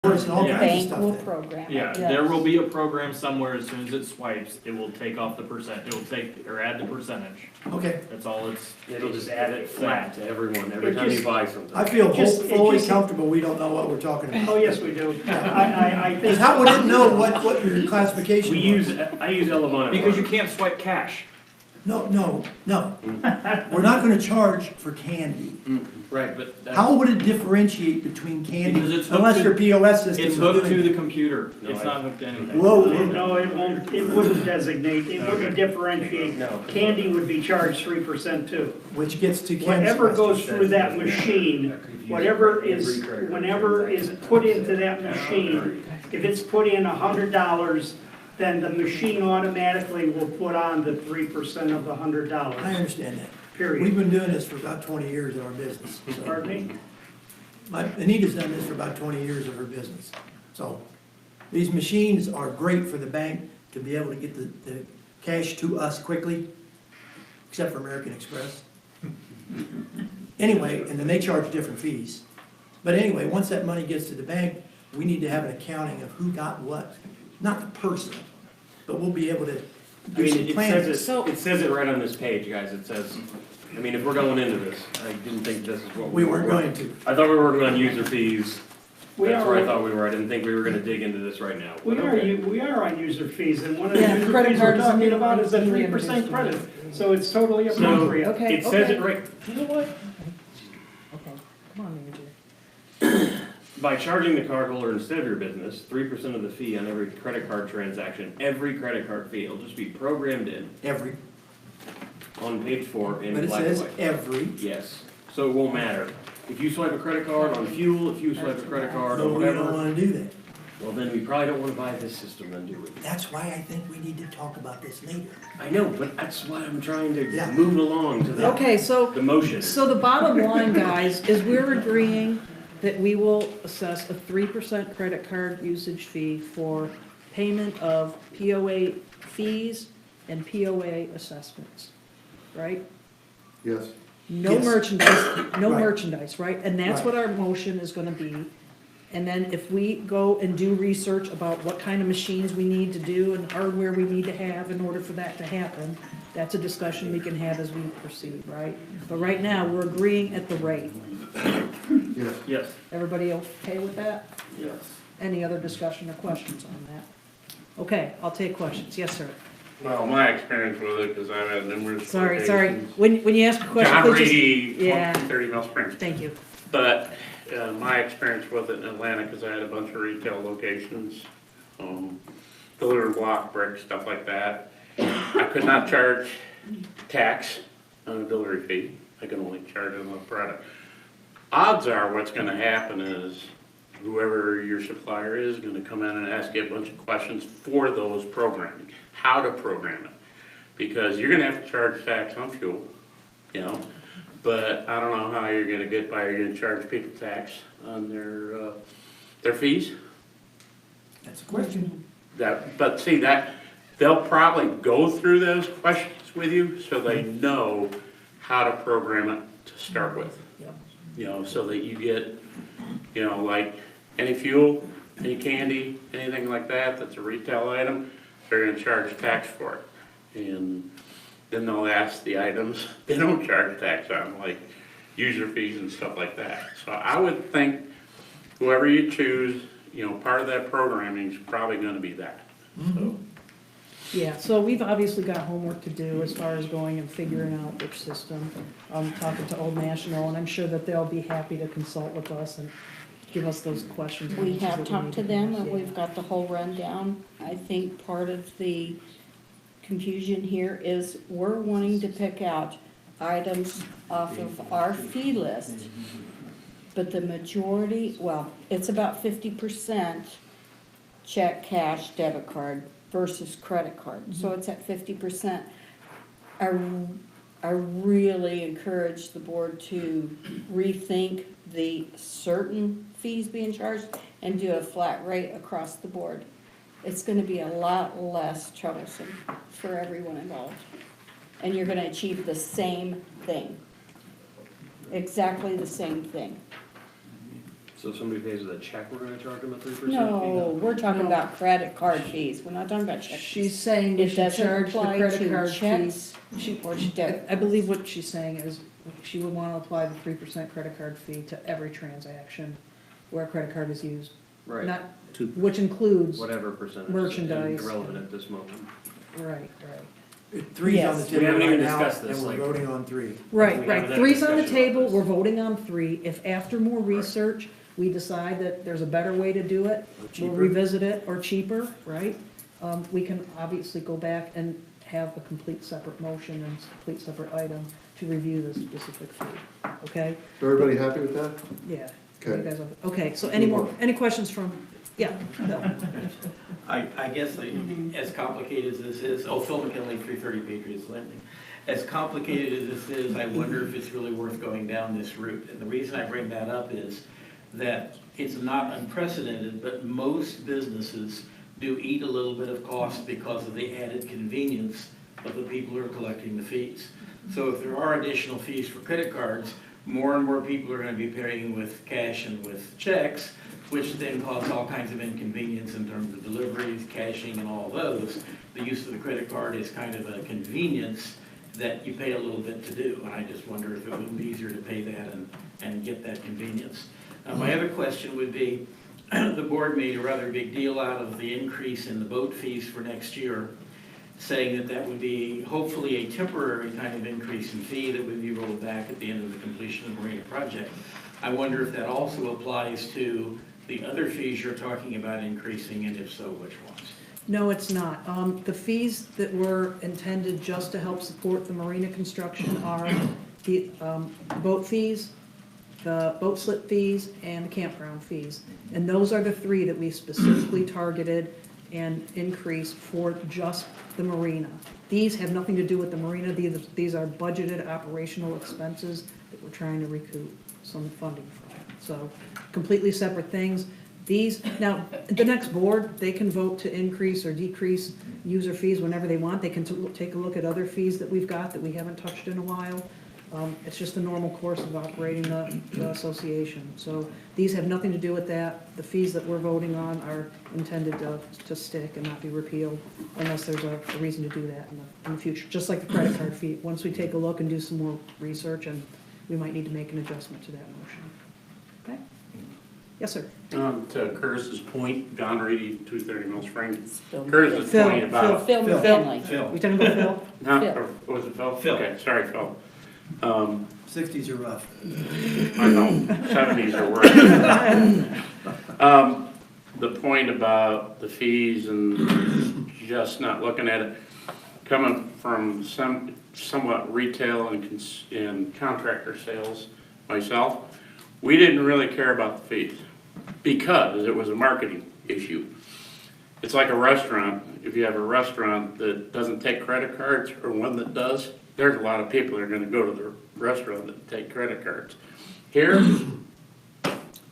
reports and all The kinds of bank stuff will then. program it. Yeah, Yeah. there will be a program somewhere, as soon as it swipes, it will take off the percent, it will take, or add the percentage. Okay. That's all it's. It'll just add it flat to everyone, every It time you just- buy something. I feel Just- it fully just- comfortable we don't know what we're talking Oh, about. yes, we do. I think. Because how would it know what your classification was? I use Elavon. Because you can't swipe cash. No. We're not gonna charge for candy. Right, but that's. How would it differentiate between candy Because it's hooked unless to- your POS system It's is hooked to doing the it? computer, No, it's not hooked to anything. Whoa. No, it won't, it wouldn't designate, it wouldn't differentiate. No. Candy would be charged 3% too. Which gets to Ken's Whatever question. goes through that machine, whatever is put into that machine, if it's put in $100, then the machine automatically will put on the 3% of the I $100, understand that. period. We've been doing this for about 20 years in our business. so. Pardon me? Anita's done this for about 20 years of her business. So these machines are great for the bank to be able to get the cash to us quickly, except for American Express. Anyway, and then they charge different fees. But anyway, once that money gets to the bank, we need to have an accounting of who got what. Not the person, but we'll be able to I do mean, some planning. it says it right on this page, guys, it says, I mean, if we're going into this, I didn't think this is what We weren't going to. I thought we were working on user fees, We that's where I are, thought we were, I didn't think we were gonna dig into this right now. we But are, okay. we are on user fees, and one of the Yeah, user credit fees we're cards and talking about is a we 3% introduced credit, so it's totally So, appropriate. Okay, it says okay. it right, You know what? Okay, come on, Manager. by charging the cardholder instead of your business, 3% of the fee on every credit card transaction, every credit card fee, it'll just be programmed in Every, on page 4 in but it black and says white. every. Yes, so it won't matter. If you swipe a credit card on fuel, if you swipe a credit card No, on we don't whatever, want to do that. well, then we probably don't wanna buy this system then, do we? That's why I think we need to talk about this later. I know, but that's why I'm trying to Yeah. move along to the, Okay, so, the motion. so the bottom line, guys, is we're agreeing that we will assess a 3% credit card usage fee for payment of POA fees and POA assessments, right? Yes. No Yes. merchandise, no Right. merchandise, right? And that's Right. what our motion is gonna be. And then if we go and do research about what kind of machines we need to do and hardware we need to have in order for that to happen, that's a discussion we can have as we proceed, right? But right now, we're agreeing at the rate. Yes. Yes. Everybody okay with that? Yes. Any other discussion or questions on that? Okay, I'll take questions. Yes, sir. Well, my experience with it, because I've had numerous. Sorry. locations. When you ask a question, John please just. Reedy, Yeah. 30 Mill Springs. Thank you. But my experience with it in Atlanta, because I had a bunch of retail locations, deliver block, brick, stuff like that. I could not charge tax on a delivery fee. I could only charge on the product. Odds are what's gonna happen is whoever your supplier is gonna come in and ask you a bunch of questions for those programming, how to program it. Because you're gonna have to charge tax on fuel, you know, but I don't know how you're gonna get by, you're gonna charge people tax on their fees. That's a question. But see, they'll probably go through those questions with you so they know how to program it to start with. Yep. You know, so that you get, you know, like any fuel, any candy, anything like that, that's a retail item, they're gonna charge tax for it. And then they'll ask the items they don't charge tax on, like user fees and stuff like that. So I would think whoever you choose, you know, part of that programming is probably gonna be that. So, Yeah, so we've obviously got homework to do as far as going and figuring out which system. I'm talking to Old National, and I'm sure that they'll be happy to consult with us and give us those questions. and We answers have that talked need to them, and Yeah. we've got the whole rundown. I think part of the confusion here is we're wanting to pick out items off of our fee list, but the majority, well, it's about 50% check, cash, debit card versus credit card. So it's at 50%. I really encourage the board to rethink the certain fees being charged and do a flat rate across the board. It's gonna be a lot less troublesome for everyone involved. And you're gonna achieve the same thing. Exactly the same thing. So if somebody pays with a check, we're gonna charge them a 3% fee? No, we're talking about credit card fees. We're not talking about checks. She's saying we It should doesn't charge the apply credit to card checks fees. or debit. I believe what she's saying is she would want to apply the 3% credit card fee to every transaction where a credit card is used. Right. Not, which includes, Whatever percentage. merchandise. Irrelevant at this moment. right. Three's on the Yes. table We haven't right even now, discussed and this, we're like- voting on 3. Right, We right. haven't had Three's on the discussion about table, this. we're voting on 3. If after more research, we decide that there's a better way to do it, we'll cheaper. revisit it, or cheaper, right? We can obviously go back and have a complete separate motion and complete separate item to review the specific fee, okay? Everybody happy with that? Yeah. Okay. You guys are- Okay, so any more, any questions from, yeah, Bill? I guess as complicated as this is, Phil McKinley, 330 Patriots Landing. As complicated as this is, I wonder if it's really worth going down this route. And the reason I bring that up is that it's not unprecedented, but most businesses do eat a little bit of cost because of the added convenience of the people who are collecting the fees. So if there are additional fees for credit cards, more and more people are going to be paying with cash and with checks, which then cause all kinds of inconvenience in terms of deliveries, cashing, and all those. The use of the credit card is kind of a convenience that you pay a little bit to do, and I just wonder if it wouldn't be easier to pay that and get that convenience. My other question would be, the board made a rather big deal out of the increase in the boat fees for next year, saying that that would be hopefully a temporary kind of increase in fee that would be rolled back at the end of the completion of the Marina project. I wonder if that also applies to the other fees you're talking about increasing, and if so, which ones? No, it's not. The fees that were intended just to help support the marina construction are the boat fees, the boat slip fees, and the campground fees. And those are the 3 that we specifically targeted and increased for just the marina. These have nothing to do with the marina. These are budgeted operational expenses that we're trying to recoup some funding from. So completely separate things. These, now, the next board, they can vote to increase or decrease user fees whenever they want. They can take a look at other fees that we've got that we haven't touched in a while. It's just the normal course of operating the association. So these have nothing to do with that. The fees that we're voting on are intended to stick and not be repealed unless there's a reason to do that in the future. Just like the credit card fee. Once we take a look and do some more research, and we might need to make an adjustment to that motion. Okay? Yes, sir. To Curtis's point, John Reedy, 230 Mill Springs. Phil Curtis's point about. Phil McKinley. We talking about Phil? No, Phil. or was it Phil? Phil. Okay, sorry, Phil. 60s are rough. I know, 70s are worse. The point about the fees and just not looking at it, coming from somewhat retail and contractor sales myself, we didn't really care about the fees because it was a marketing issue. It's like a restaurant. If you have a restaurant that doesn't take credit cards or one that does, there's a lot of people that are going to go to the restaurant that take credit cards. Here,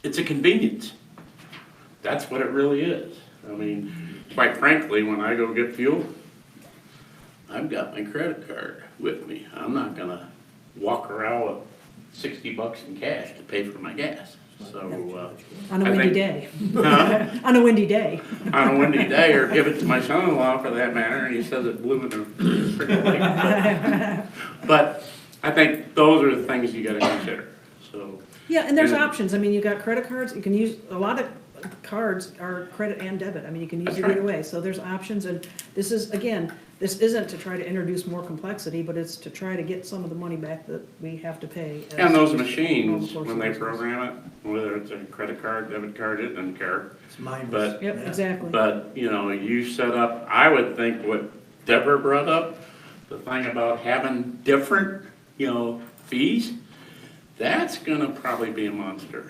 it's a convenience. That's what it really is. I mean, quite frankly, when I go get fuel, I've got my credit card with me. I'm not going to walk around with 60 bucks in cash to pay for my gas. So, On a windy day. Huh? On a windy day. On a windy day, or give it to my son-in-law for that matter, and he says it blew in the freaking lake. But I think those are the things you gotta consider, so. Yeah, and there's options. I mean, you got credit cards, you can use, a lot of cards are credit and debit. I mean, you can use it either way. So there's options, and this is, again, this isn't to try to introduce more complexity, but it's to try to get some of the money back that we have to pay. And those machines, when they program it, whether it's a credit card, debit card, it doesn't care. It's mindless. But, Yep, exactly. but, you know, you set up, I would think what Deborah brought up, the thing about having different, fees, that's gonna probably be a monster.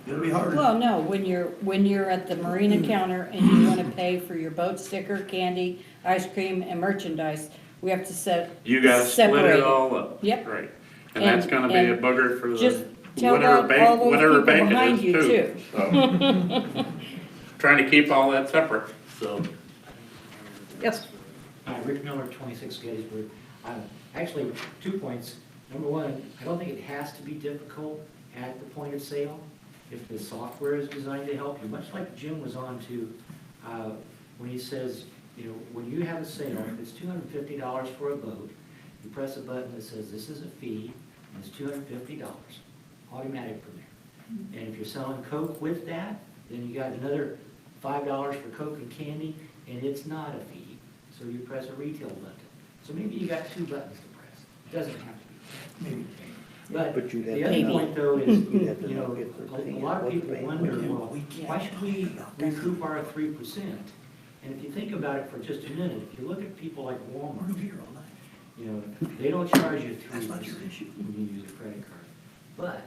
It'll be hard. Well, no, when you're at the Marina counter and you wanna pay for your boat sticker, candy, ice cream, and merchandise, we have to You gotta split separate it all up. Yep. Right. And that's gonna be a and booger for just the, tell whatever that all bank, those whatever people bank behind it you is too. too. So, trying to keep all that separate, so. Yes. Rick Miller, 26 Gettysburg. Actually, 2 points. Number one, I don't think it has to be difficult at the point of sale if the software is designed to help you, much like Jim was on to when he says, when you have a sale, if it's $250 for a boat, you press a button that says this is a fee, and it's $250, automatic from there. And if you're selling Coke with that, then you got another $5 for Coke and candy, and it's not a fee. So you press a retail button. So maybe you got 2 buttons to press. It doesn't have to be. Maybe. But you'd have the to other know. point though is, You'd have to know if they're a paying lot of what people they're paying. wonder, well, why should we recoup our 3%? And if you think about it for just a minute, if you look at people like Walmart, they don't charge you 3% when you use a credit card. But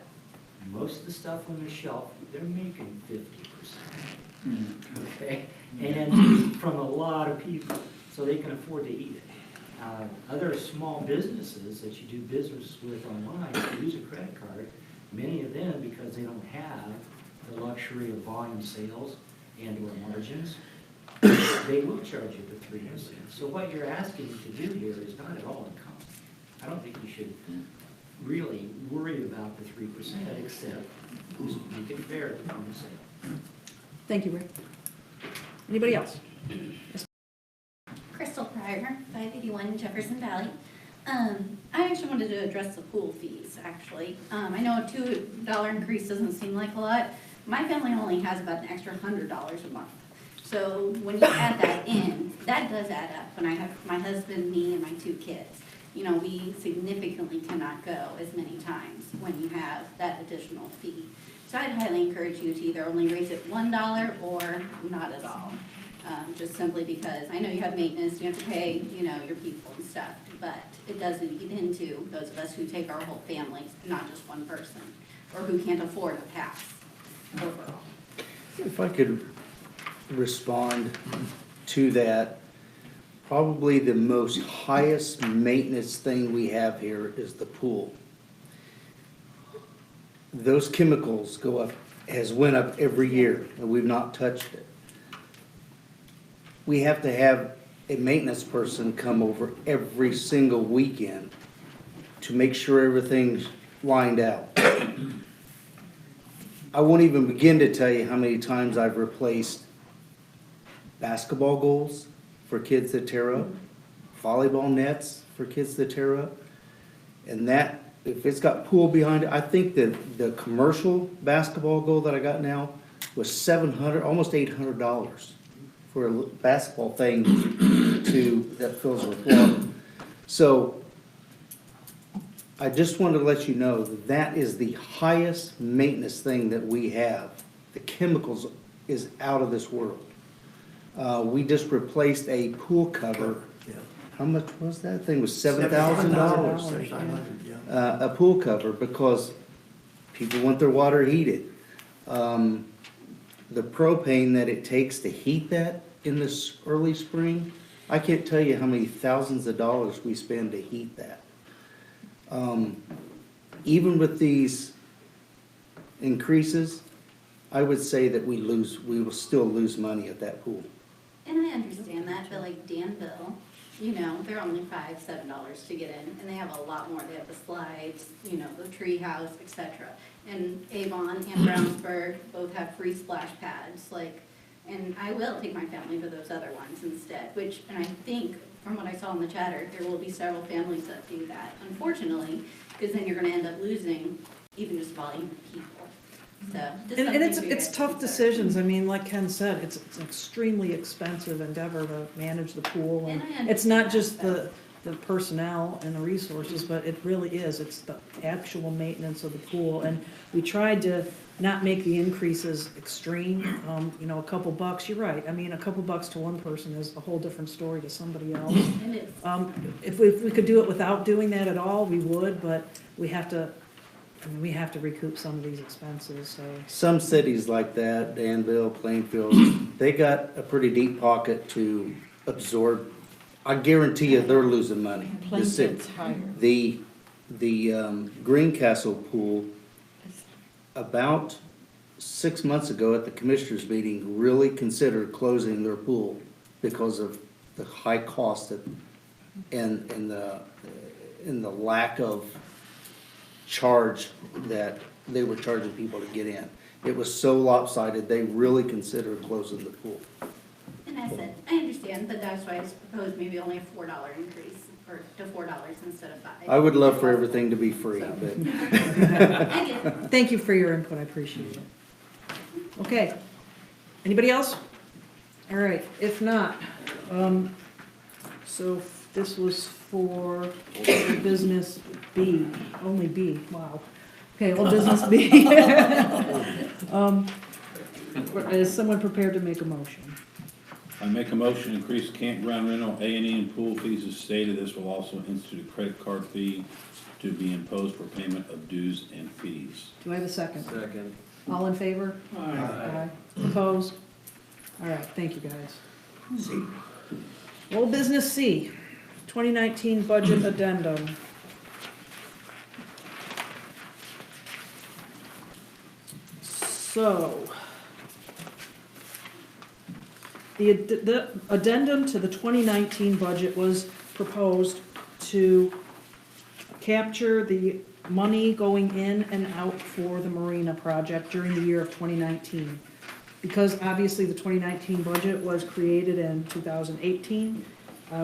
most of the stuff on their shelf, they're making 50%. Okay? And from a lot of people, so they can afford to eat it. Other small businesses that you do business with online, use a credit card, many of them, because they don't have the luxury of volume sales and or margins, they will charge you the 3%. So what you're asking to do here is not at all uncommon. I don't think you should really worry about the 3%, except just make it fair at the point of sale. Thank you, Rick. Anybody else? Crystal Pryor, 581 Jefferson Valley. I actually wanted to address the pool fees, actually. I know a $2 increase doesn't seem like a lot. My family only has about an extra $100 a month. So when you add that in, that does add up. When I have my husband, me, and my 2 kids, we significantly cannot go as many times when you have that additional fee. So I'd highly encourage you to either only raise it $1 or not at all. Just simply because I know you have maintenance, you have to pay, your people and stuff, but it does eat into those of us who take our whole families, not just one person, or who can't afford a pass overall. If I could respond to that, probably the most highest maintenance thing we have here is the pool. Those chemicals went up every year, and we've not touched it. We have to have a maintenance person come over every single weekend to make sure everything's lined out. I won't even begin to tell you how many times I've replaced basketball goals for kids that tear up, volleyball nets for kids that tear up, and that, if it's got pool behind it, I think that the commercial basketball goal that I got now was $700, almost $800 for a basketball thing that fills with water. So I just wanted to let you know that is the highest maintenance thing that we have. The chemicals is out of this world. We just replaced a pool cover. How much was that thing? It was $7,000. A pool cover because people want their water heated. The propane that it takes to heat that in this early spring, I can't tell you how many thousands of dollars we spend to heat that. Even with these increases, I would say that we will still lose money at that pool. And I understand that, but like Danville, they're only $5, $7 to get in, and they have a lot more. They have the slides, the tree house, etc. And Avon and Brownsburg both have free splash pads, and I will take my family to those other ones instead, and I think, from what I saw in the chatter, there will be several families that do that, unfortunately, because then you're gonna end up losing even just volume of people. So, And it's tough decisions. I mean, like Ken said, it's an extremely expensive endeavor to manage the pool. And it's not just the personnel and the resources, but it really is. It's the actual maintenance of the pool. And we tried to not make the increases extreme. You know, a couple bucks, you're right. I mean, a couple bucks to one person is a whole different story to somebody else. And it's, If we could do it without doing that at all, we would, but we have to, I mean, we have to recoup some of these expenses, so. Some cities like that, Danville, Plainfield, they got a pretty deep pocket to absorb. I guarantee you they're losing money. The city. Plainfield's higher. The Greencastle pool, about 6 months ago at the commissioners meeting, really considered closing their pool because of the high cost that, and the lack of charge that they were charging people to get in. It was so lopsided, they really considered closing the pool. and I said, I understand, but that's why I proposed maybe only a $4 increase, or to $4 instead of $5. I would love for everything to be free, but. I get it. Thank you for your input, I appreciate it. Okay, anybody else? All right, if not, so this was for business B, only B, wow. Okay, old business B. Is someone prepared to make a motion? I make a motion to increase campground rental, A&E, and pool fees as stated. This will also institute a credit card fee to be imposed for payment of dues and fees. Do I have a second? Second. All in favor? Aye. Opposed? All right, thank you, guys. Old business C, 2019 budget addendum. So, the addendum to the 2019 budget was proposed to capture the money going in and out for the Marina project during the year of 2019. Because obviously the 2019 budget was created in 2018,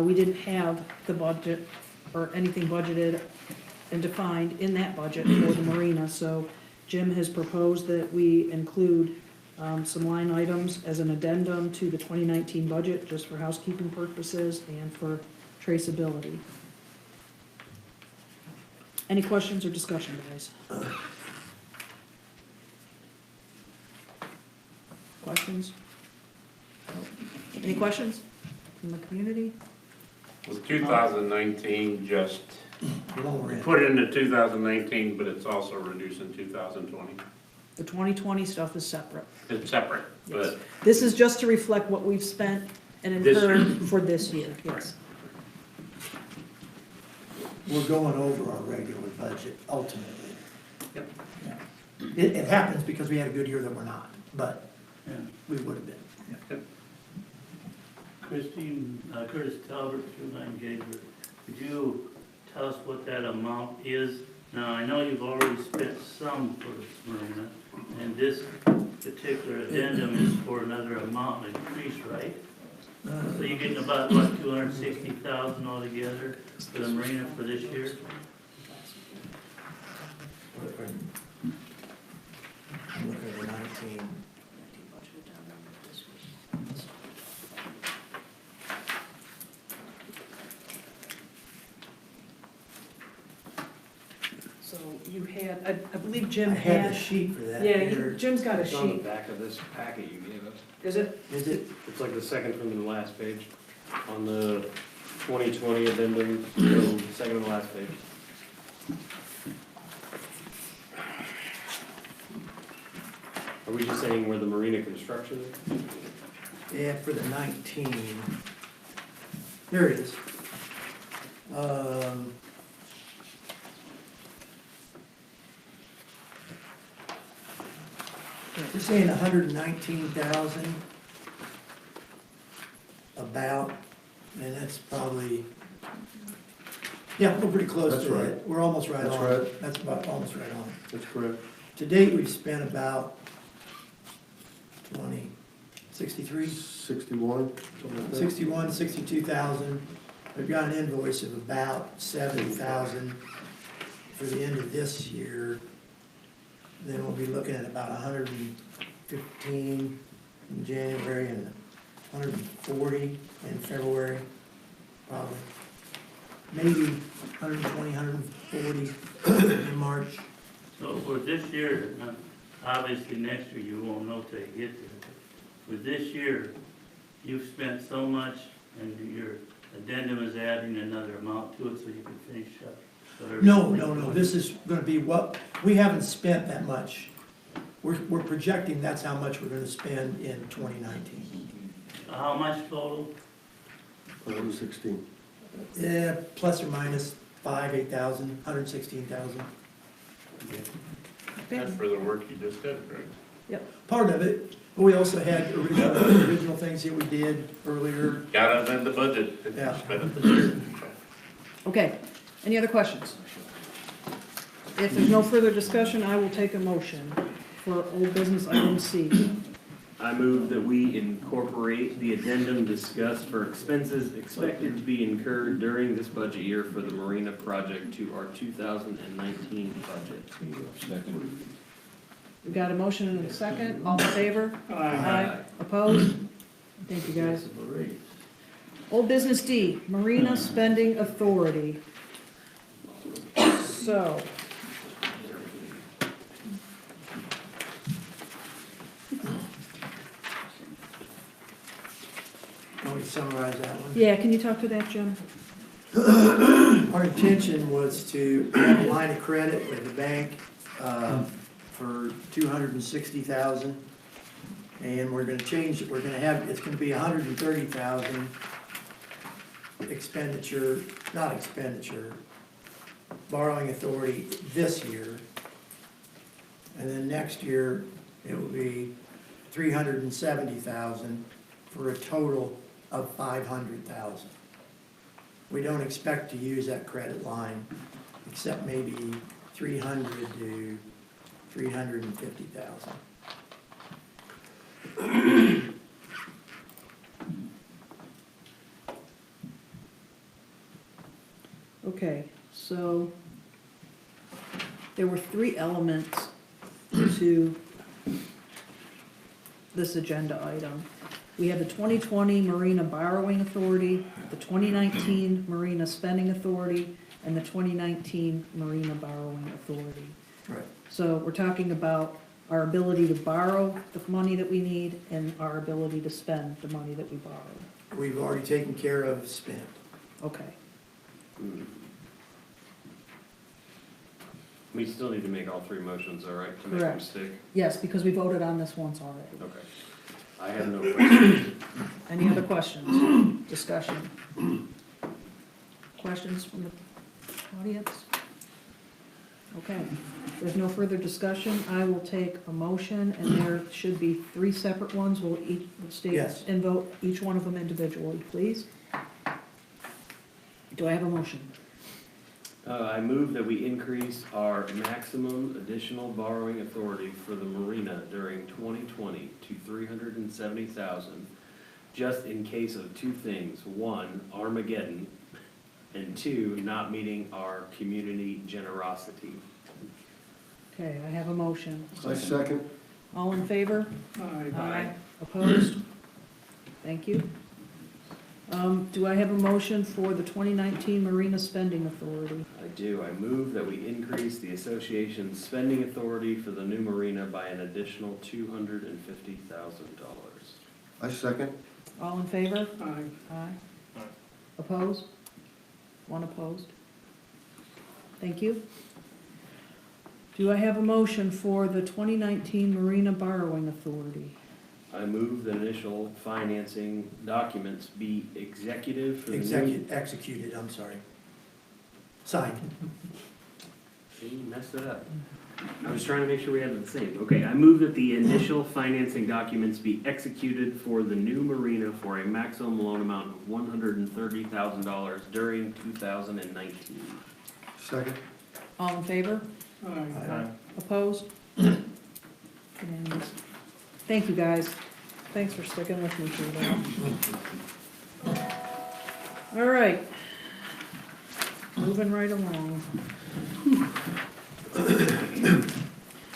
we didn't have the budget or anything budgeted and defined in that budget for the Marina. So Jim has proposed that we include some line items as an addendum to the 2019 budget, just for housekeeping purposes and for traceability. Any questions or discussion, guys? Questions? Any questions from the community? Was 2019 just Lower end. put into 2019, but it's also reduced in 2020? The 2020 stuff is separate. It's separate, but This is just to reflect what we've spent and This year. incurred for this year, yes. We're going over our regular budget ultimately. Yep. It happens because we had a good year that we're not, but we would have been. Christine, Curtis Talbot, through Line Gager, could you tell us what that amount is? Now, I know you've already spent some for Marina, and this particular addendum is for another amount increase, right? So you're getting about, what, 260,000 altogether for the Marina for this year? I'm looking at the 19. So you had, I believe Jim I had had. the sheet for that. Yeah, here. Jim's got a It's on the sheet. back of this packet you gave us. Is it? Is it? It's like the second from the last page, on the 2020 addendum, so second to the last page. Are we just saying where the Marina construction is? Yeah, for the 19. There it is. We're saying 119,000 about, and that's probably, yeah, we're pretty close That's to right. it. We're almost right That's on. right. That's about, almost right on. That's correct. To date, we've spent about 63, 61, something like that. 61, 62,000. We've got an invoice of about 70,000 for the end of this year. Then we'll be looking at about 115 in January and 140 in February, probably. Maybe 120, 140 in March. So for this year, obviously next year you won't know till you get there. For this year, you've spent so much, and your addendum is adding another amount to it so you can finish up. No, this is gonna be what, we haven't spent that much. We're projecting that's how much we're gonna spend in 2019. How much total? 116. Yeah, plus or minus 8,000, 116,000. That's for the work you just did, right? Yep, part of it. But we also had original things that we did earlier. Got it in the budget. Yeah. Spend it this year. Okay, any other questions? If there's no further discussion, I will take a motion for old business item C. I move that we incorporate the addendum discussed for expenses expected to be incurred during this budget year for the Marina project to our 2019 budget. Second. We got a motion and a second, all in favor? Aye. Opposed? Thank you, guys. Old business D, Marina Spending Authority. So. Can we summarize that one? Yeah, can you talk to that, Jim? Our intention was to have a line of credit with the bank for $260,000. And we're gonna change it, it's gonna be $130,000 expenditure, not expenditure, borrowing authority this year. And then next year, it will be $370,000 for a total of $500,000. We don't expect to use that credit line except maybe $300,000 to $350,000. Okay, so there were 3 elements to this agenda item. We had the 2020 Marina Borrowing Authority, the 2019 Marina Spending Authority, and the 2019 Marina Borrowing Authority. Right. So we're talking about our ability to borrow the money that we need and our ability to spend the money that we borrowed. We've already taken care of spent. Okay. We still need to make all 3 motions, all right, to make them Correct. stick? Yes, because we voted on this once already. Okay. I have no questions. Any other questions? Discussion? Questions from the audience? Okay, if there's no further discussion, I will take a motion, and there should be 3 separate ones. We'll state Yes. and vote each one of them individually, please. Do I have a motion? I move that we increase our maximum additional borrowing authority for the Marina during 2020 to $370,000, just in case of 2 things. 1, Armageddon, and 2, not meeting our community generosity. Okay, I have a motion. I second. All in favor? Aye. Opposed? Thank you. Do I have a motion for the 2019 Marina Spending Authority? I do. I move that we increase the association's spending authority for the new marina by an additional $250,000. I second. All in favor? Aye. Aye. Opposed? 1 opposed. Thank you. Do I have a motion for the 2019 Marina Borrowing Authority? I move that initial financing documents be executive for the new... Executed, I'm sorry. Signed. See, you messed it up. I was trying to make sure we had the same. Okay, I move that the initial financing documents be executed for the new marina for a maximum loan amount of $130,000 during 2019. Second. All in favor? Aye. Opposed? Unanimous. Thank you, guys. Thanks for sticking with me through that. All right. Moving right along.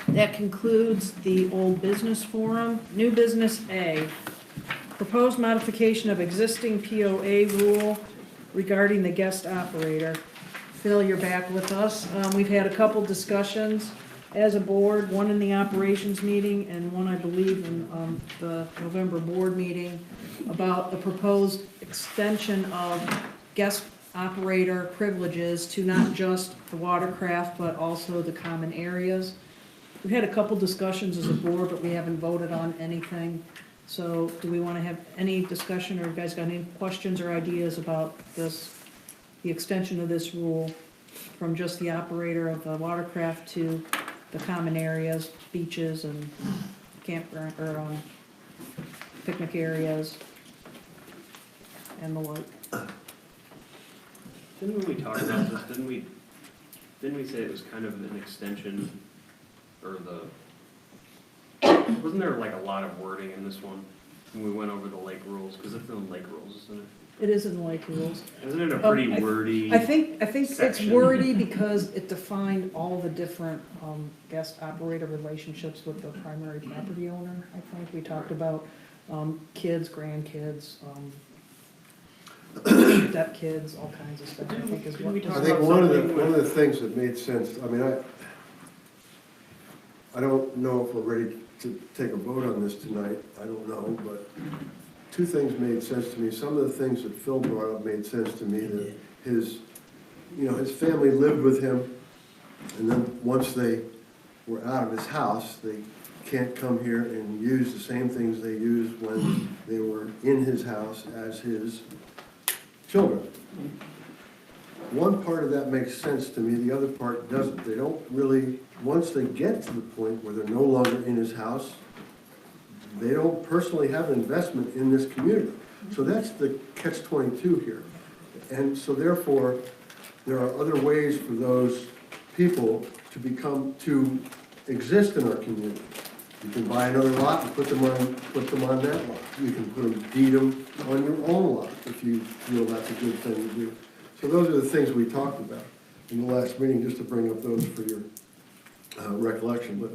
That concludes the old business forum. New business A, proposed modification of existing POA rule regarding the guest operator. Phil, you're back with us. We've had a couple discussions. as a board, one in the operations meeting and one, I believe, in the November board meeting, about the proposed extension of guest operator privileges to not just the watercraft, but also the common areas. We've had a couple discussions as a board, but we haven't voted on anything. So do we want to have any discussion, or you guys got any questions or ideas about this, the extension of this rule from just the operator of the watercraft to the common areas, beaches and campground, or picnic areas and the like? Didn't we talk about this, didn't we say it was kind of an extension, or wasn't there like a lot of wording in this one? When we went over the lake rules, because it's in the lake rules, isn't it? It is in the lake rules. Isn't it a pretty wordy I think it's section? wordy because it defined all the different guest operator relationships with the primary property owner. I think we talked about kids, grandkids, stepkids, all kinds of stuff. I think is what. I think one of the things that made sense, I mean, I don't know if we're ready to take a vote on this tonight, I don't know, but two things made sense to me. Some of the things that Phil brought up made sense to me, that his family lived with him, and then once they were out of his house, they can't come here and use the same things they used when they were in his house as his children. One part of that makes sense to me, the other part doesn't. They don't really, once they get to the point where they're no longer in his house, they don't personally have an investment in this community. So that's the catch-22 here. And so therefore, there are other ways for those people to exist in our community. You can buy another lot and put them on that lot. You can deed them on your own lot if you feel that's a good thing to do. So those are the things we talked about in the last meeting, just to bring up those for your recollection. But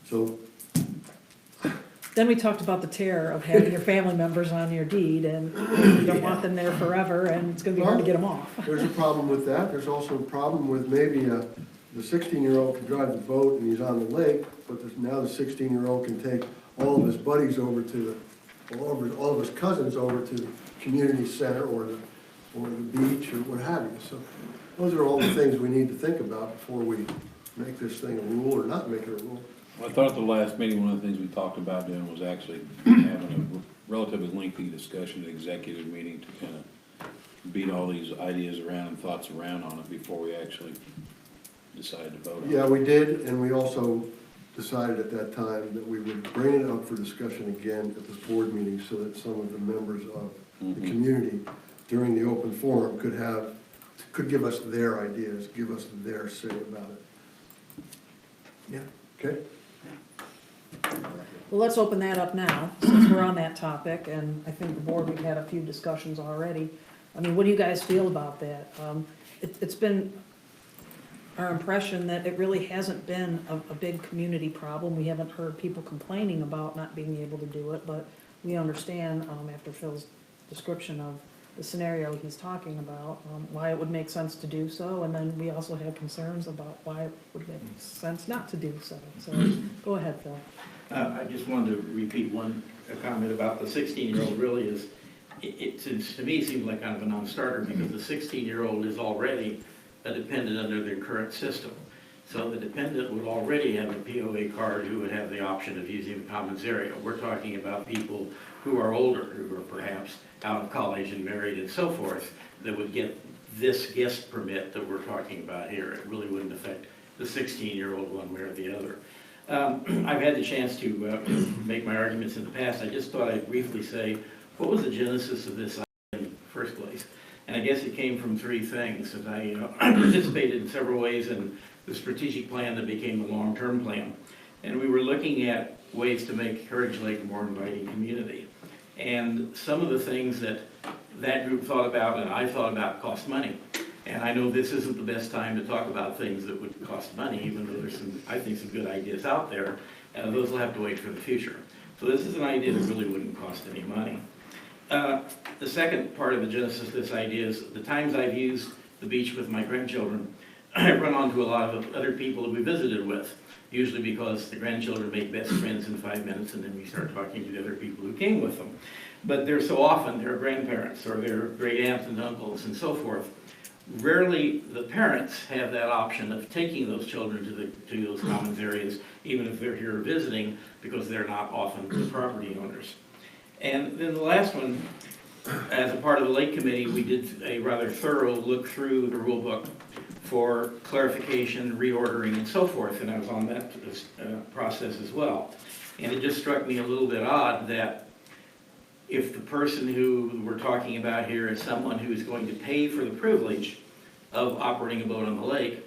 so. Then we talked about the terror of having your family members on your deed, and you don't want them there forever, and it's going to be hard to get them off. There's a problem with that. There's also a problem with maybe the 16-year-old can drive the boat and he's on the lake, but now the 16-year-old can take all of his buddies over to all of his cousins over to the community center or the beach or what have you. So those are all the things we need to think about before we make this thing a rule or not make it a rule. Well, I thought at the last meeting, one of the things we talked about doing was actually having a relatively lengthy discussion at executive meeting to kind of beat all these ideas around and thoughts around on it before we actually decided to vote on it. Yeah, we did, and we also decided at that time that we would bring it up for discussion again at this board meeting so that some of the members of the community during the open forum could give us their ideas, give us their say about it. Yeah, okay. Well, let's open that up now, since we're on that topic, and I think the board, we've had a few discussions already. I mean, what do you guys feel about that? It's been our impression that it really hasn't been a big community problem. We haven't heard people complaining about not being able to do it, but we understand, after Phil's description of the scenario he's talking about, why it would make sense to do so, and then we also have concerns about why it would make sense not to do so. So go ahead, Phil. I just wanted to repeat a comment about the 16-year-old really is, to me, seems like kind of a non-starter because the 16-year-old is already a dependent under their current system. So the dependent would already have a POA card who would have the option of using the commons area. We're talking about people who are older, who are perhaps out of college and married and so forth, that would get this guest permit that we're talking about here. It really wouldn't affect the 16-year-old one way or the other. I've had the chance to make my arguments in the past. I just thought I'd briefly say, what was the genesis of this in the first place? And I guess it came from three things. And I participated in several ways in the strategic plan that became the long-term plan. And we were looking at ways to make Courage Lake a more inviting community. And some of the things that group thought about and I thought about cost money. And I know this isn't the best time to talk about things that would cost money, even though there's some, I think, some good ideas out there. Those will have to wait for the future. So this is an idea that really wouldn't cost any money. The second part of the genesis of this idea is the times I've used the beach with my grandchildren, I run onto a lot of other people that we visited with, usually because the grandchildren make best friends in 5 minutes, and then we start talking to the other people who came with them. But they're so often their grandparents or their great aunts and uncles and so forth. Rarely the parents have that option of taking those children to those commons areas, even if they're here visiting, because they're not often the property owners. And then the last one, as a part of the Lake Committee, we did a rather thorough look through the rule book for clarification, reordering, and so forth, and I was on that process as well. And it just struck me a little bit odd that if the person who we're talking about here is someone who is going to pay for the privilege of operating a boat on the lake,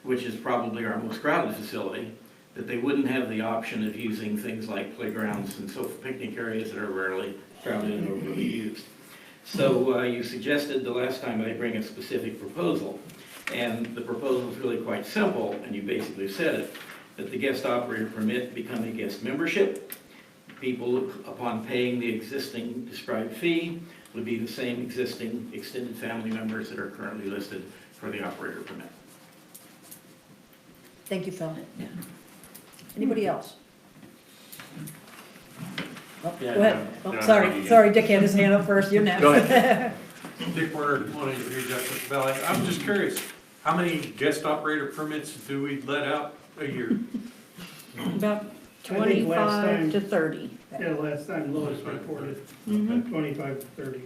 which is probably our most crowded facility, that they wouldn't have the option of using things like playgrounds and so picnic areas that are rarely crowded and overly used. So you suggested the last time I bring a specific proposal, and the proposal is really quite simple, and you basically said it, that the guest operator permit become a guest membership. People, upon paying the existing described fee, would be the same existing extended family members that are currently listed for the operator permit. Thank you, Phil. Anybody else? Oh, go ahead. Oh, sorry, Dick had his hand up first, you're next. Go ahead. Dick Warner, 183 Justice Valley. I'm just curious, how many guest operator permits do we let out a year? About I think last 25 time- to 30. Yeah, last time Lois reported, Mhm. 25 to 30.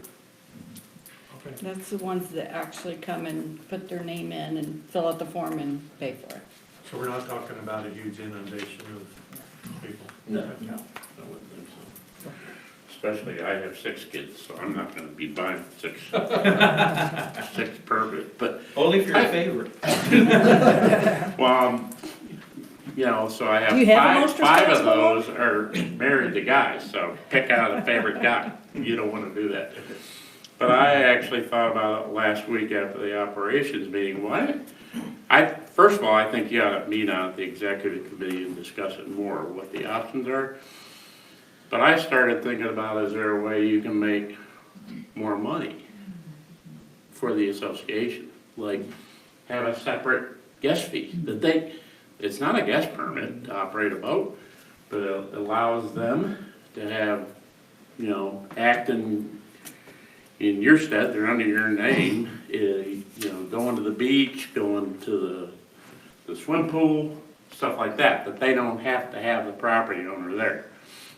Okay. That's the ones that actually come and put their name in and fill out the form and pay for it. So we're not talking about a huge inundation of people? No. Okay. No. I wouldn't think so. Especially, I have 6 kids, so I'm not gonna be buying 6 permits, but. Only for your favorite. Well, you know, so I Do you have a have monster five stance of those are married to guys, so pick out a favorite guy. You don't wanna do that. But I actually thought about it last week after the operations meeting. First of all, I think you ought to meet on the executive committee and discuss it more, what the options are. But I started thinking about, is there a way you can make more money for the association? Like, have a separate guest fee that it's not a guest permit to operate a boat, but it allows them to have, act in your stead, they're under your name, going to the beach, going to the swim pool, stuff like that they don't have to have the property owner there.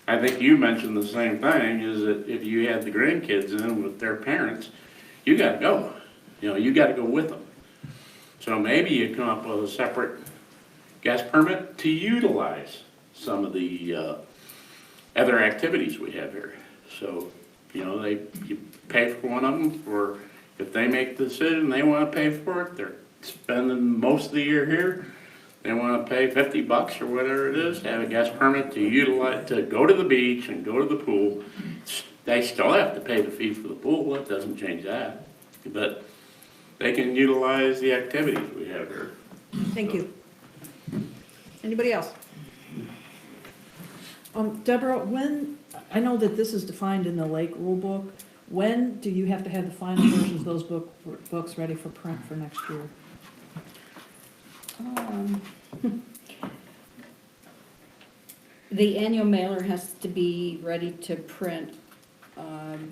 I think you mentioned the same thing, is that if you had the grandkids in with their parents, you gotta go. You gotta go with them. So maybe you come up with a separate guest permit to utilize some of the other activities we have here. So, you pay for one of them, or if they make the decision they wanna pay for it, they're spending most of the year here, they wanna pay $50 or whatever it is, have a guest permit to utilize, to go to the beach and go to the pool. They still have to pay the fee for the pool, it doesn't change that. But they can utilize the activities we have here. Thank you. Anybody else? Deborah, I know that this is defined in the Lake Rule Book, when do you have to have the final versions of those books ready for print for next year? The annual mailer has to be ready to print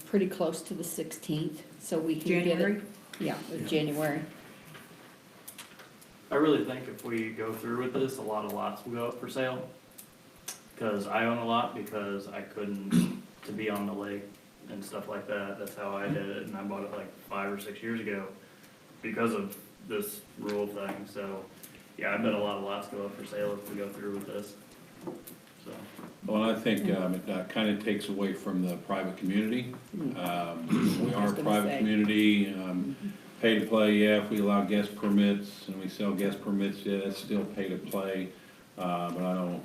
pretty close to the 16th, so we can get it. January? Yeah, January. I really think if we go through with this, a lot of lots will go up for sale. Because I own a lot because I couldn't, to be on the lake and stuff like that, that's how I did it, and I bought it like 5 or 6 years ago because of this rule thing, so, yeah, I bet a lot of lots go up for sale if we go through with this, so. Well, I think it kind of takes away from the private community. We are a private community, pay to play, yeah, if we allow guest permits and we sell guest permits, yeah, that's still pay to play. But I don't,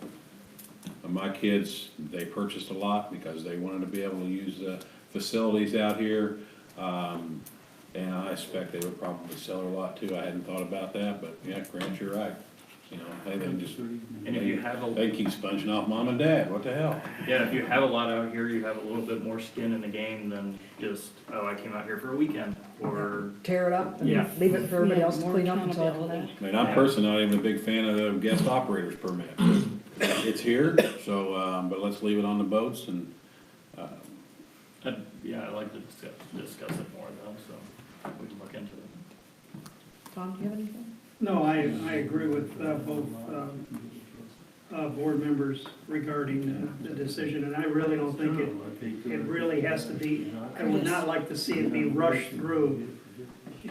my kids, they purchased a lot because they wanted to be able to use the facilities out here. And I expect they would probably sell a lot too. I hadn't thought about that, but yeah, Grant, you're right. You know, they can just, And if you have a, they keep sponging off mom and dad, what the hell? yeah, if you have a lot out here, you have a little bit more skin in the game than just, oh, I came out here for a weekend, or, Tear it up and Yeah. leave it for everybody else to More clean up and talk accountability. about. I mean, I'm personally not even a big fan of the guest operator's permit. It's here, so, but let's leave it on the boats and, yeah, I'd like to discuss it more though, so we can look into it. Tom, do you have anything? No, I agree with both board members regarding the decision, and I really don't think it really has to be, I would not like to see it be rushed through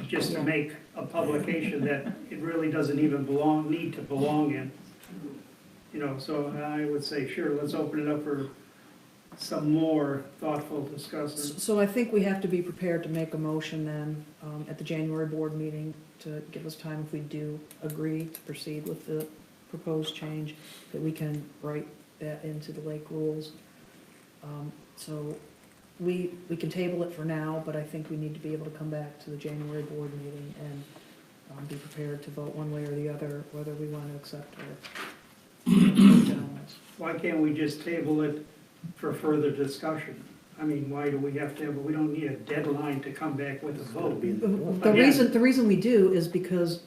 just to make a publication that it really doesn't even need to belong in. You know, so I would say, sure, let's open it up for some more thoughtful discussion. So I think we have to be prepared to make a motion then, at the January board meeting to give us time if we do agree to proceed with the proposed change, that we can write that into the lake rules. So we can table it for now, but I think we need to be able to come back to the January board meeting and be prepared to vote one way or the other, whether we want to accept or vote down this. Why can't we just table it for further discussion? I mean, why do we have to we don't need a deadline to come back with a vote. The reason we do is because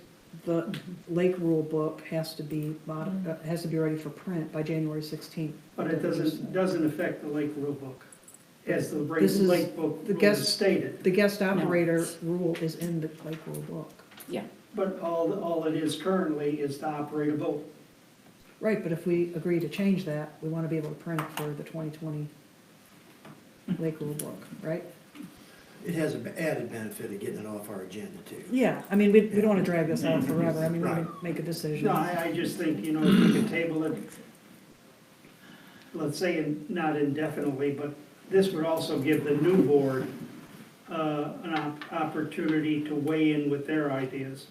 the lake rule book has to be ready for print by January 16th. But it doesn't affect the lake rule book, as the This is lake book the rule guest- is stated. The guest operator rule is in the lake rule book. Yeah. But all it is currently is to operate a boat. Right, but if we agree to change that, we want to be able to print it for the 2020 lake rule book, right? It has an added benefit of getting it off our agenda too. Yeah, I mean, we don't want to drag this out forever. I mean, we can make a decision. No, I just think, you know, if we could table it, let's say not indefinitely, but this would also give the new board an opportunity to weigh in with their ideas.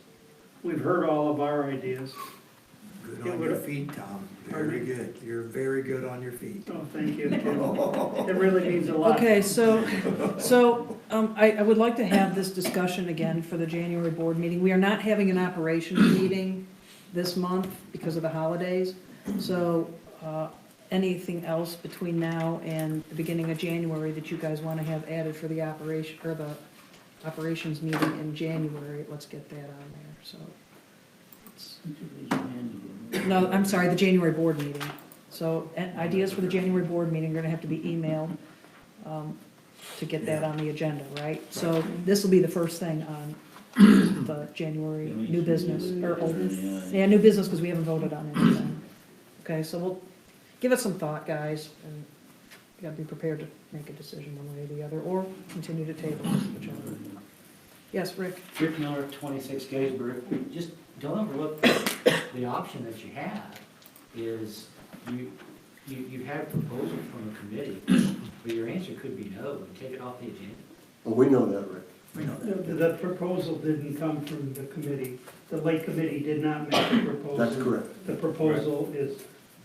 We've heard all of our ideas. Good on your feet, Tom. Very good. You're very good on your feet. Oh, thank you. It really means a lot. Okay, so I would like to have this discussion again for the January board meeting. We are not having an operations meeting this month because of the holidays. So anything else between now and the beginning of January that you guys want to have added for the operation, or the operations meeting in January, let's get that on there, so. No, I'm sorry, the January board meeting. So ideas for the January board meeting are gonna have to be emailed to get that on the agenda, right? So this will be the first thing on the January new business, or old, yeah, new business, because we haven't voted on anything. Okay, so we'll, give it some thought, guys, and you gotta be prepared to make a decision one way or the other, or continue to table it, whichever. Yes, Rick? Rick Miller, 26 Gettysburg. Just don't overlook the option that you have is you had a proposal from a committee, but your answer could be no, and take it off the agenda. Well, we know that, Rick. We know that. The proposal didn't come from the committee. The lake committee did not make the proposal. That's correct. The proposal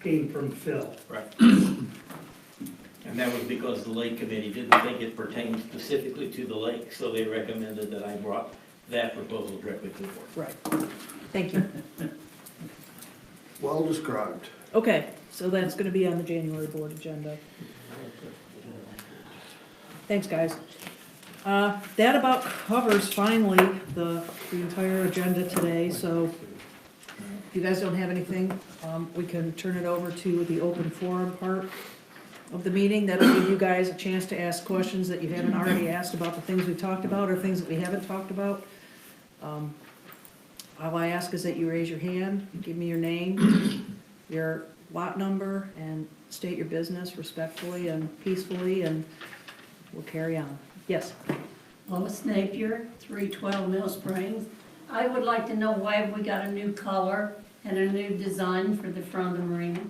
came from Phil. Right. And that was because the lake committee didn't think it pertained specifically to the lake, so they recommended that I brought that proposal directly to the board. Right. Thank you. Well described. Okay, so that's gonna be on the January board agenda. Thanks, guys. That about covers finally the entire agenda today, so if you guys don't have anything, we can turn it over to the open forum part of the meeting. That'll give you guys a chance to ask questions that you haven't already asked about the things we've talked about or things that we haven't talked about. All I ask is that you raise your hand, give me your name, your lot number, and state your business respectfully and peacefully, and we'll carry on. Yes? Lois Napier, 312 Mill Springs. I would like to know why we got a new color and a new design for the front of the marina.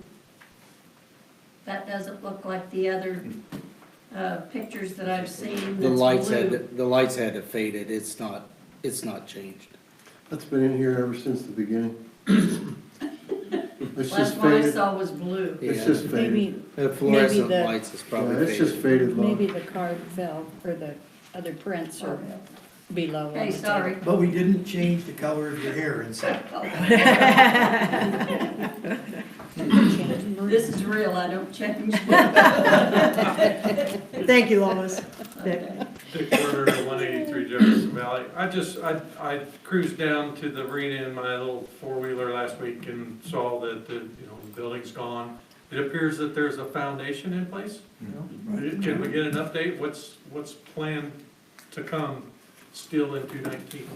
That doesn't look like the other pictures that I've seen. The lights That's had to fade it. It's not changed. That's been in here ever since the beginning. It's Last just one I faded. saw was blue. It's just faded. Maybe, The fluorescent Maybe the- lights is probably Yeah, it's faded. just faded low. maybe the card fell, or the other prints, or below. on Hey, the sorry. But we didn't change the color of your hair inside. This is real, I don't change. Thank you, Lois. Dick? Dick Werner, 183 Jefferson Valley. I cruised down to the marina in my little four-wheeler last week and saw that the building's gone. It appears that there's a foundation in place. Can we get an update? What's planned to come still in 2019?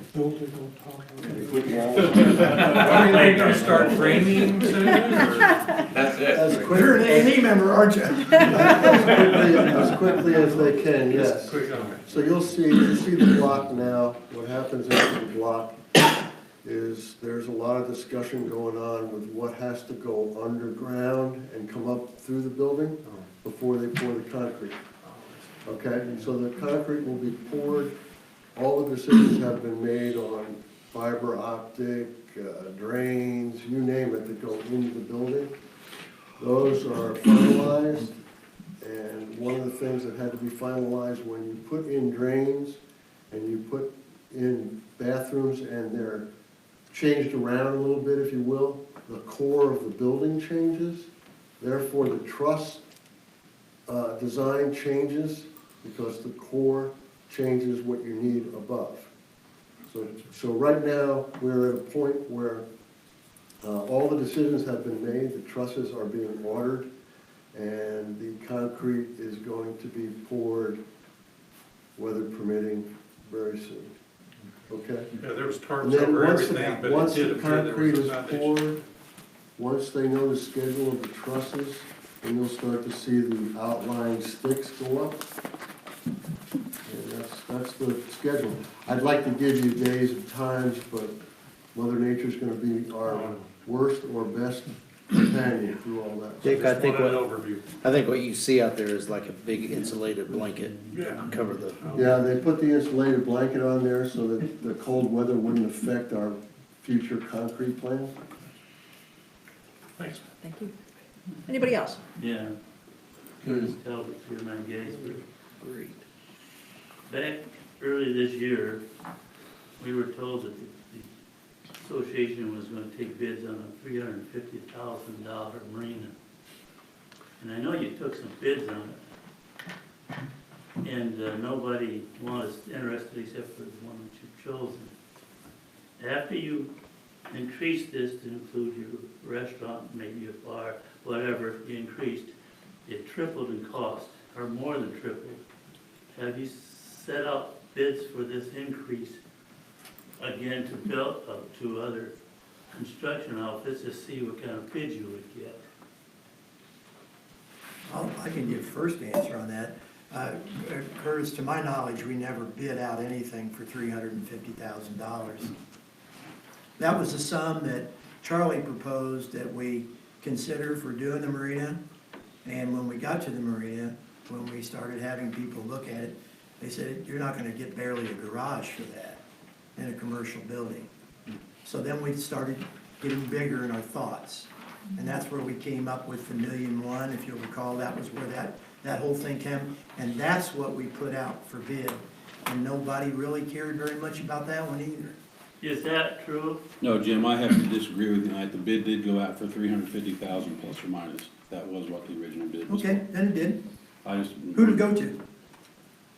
Are they gonna start framing soon? That's it. You're an A&E member, aren't you? As quickly as they can, yes. Quick, okay. So you'll see the block now. What happens in the block is there's a lot of discussion going on with what has to go underground and come up through the building before they pour the concrete. Okay, so the concrete will be poured. All the decisions have been made on fiber optic, drains, you name it, that go into the building. Those are finalized, and one of the things that had to be finalized when you put in drains and you put in bathrooms and they're changed around a little bit, if you will, the core of the building changes. Therefore, the truss design changes because the core changes what you need above. So right now, we're at a point where all the decisions have been made, the trusses are being ordered, and the concrete is going to be poured, weather permitting, very soon. Okay? Yeah, there was And tarps then over once everything, but once it did the appear there concrete was is a foundation. poured, once they know the schedule of the trusses, then you'll start to see the outlying sticks go up. And that's the schedule. I'd like to give you days and times, but Mother Nature's gonna be our worst or best companion through all that. Dick, I think Just wanted an overview. I think what you see out there is like a big insulated blanket. Cover the. Yeah, they put the insulated blanket on there so that the cold weather wouldn't affect our future concrete plan. Thanks. Thank you. Anybody else? Yeah. Curtis Talbot, 39 Gettysburg. Great. Back early this year, we were told that the association was going to take bids on a $350,000 marina. And I know you took some bids on it. And nobody was interested except for the one that you've chosen. After you increased this to include your restaurant, maybe a bar, whatever you increased, it tripled in cost, or more than tripled. Have you set out bids for this increase again to build up to other construction outfits to see what kind of bids you would get? I can give first answer on that. Curtis, to my knowledge, we never bid out anything for $350,000. That was the sum that Charlie proposed that we consider for doing the marina. And when we got to the marina, when we started having people look at it, they said, you're not gonna get barely a garage for that in a commercial building. So then we started getting bigger in our thoughts. And that's where we came up with the $1.1 million. If you'll recall, that was where that whole thing came. And that's what we put out for bid. And nobody really cared very much about that one either. Is that true? No, Jim, I have to disagree with you tonight. The bid did go out for $350,000 plus or minus. That was what the original bid was. Okay, then it did. I just. Who'd it go to?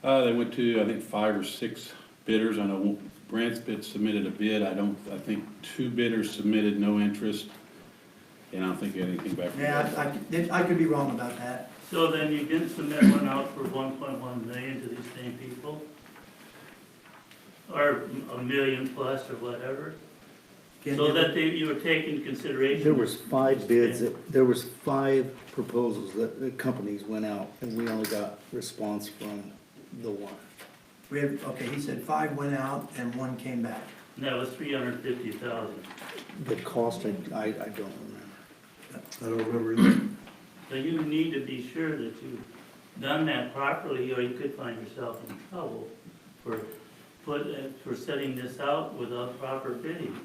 They went to, I think, 5 or 6 bidders. I know Brant's bid submitted a bid. I think 2 bidders submitted no interest. And I don't think anything back from that. Yeah, I could be wrong about that. So then you didn't submit one out for 1.1 million to these same people? Or $1 million plus or whatever? So that you were taking consideration? There was 5 bids, there was 5 proposals that the companies went out, and we only got response from the one. We have, okay, he said 5 went out and 1 came back. And that was 350,000. The cost, I don't remember. I don't remember either. So you need to be sure that you've done that properly, or you could find yourself in trouble for setting this out without proper bidding.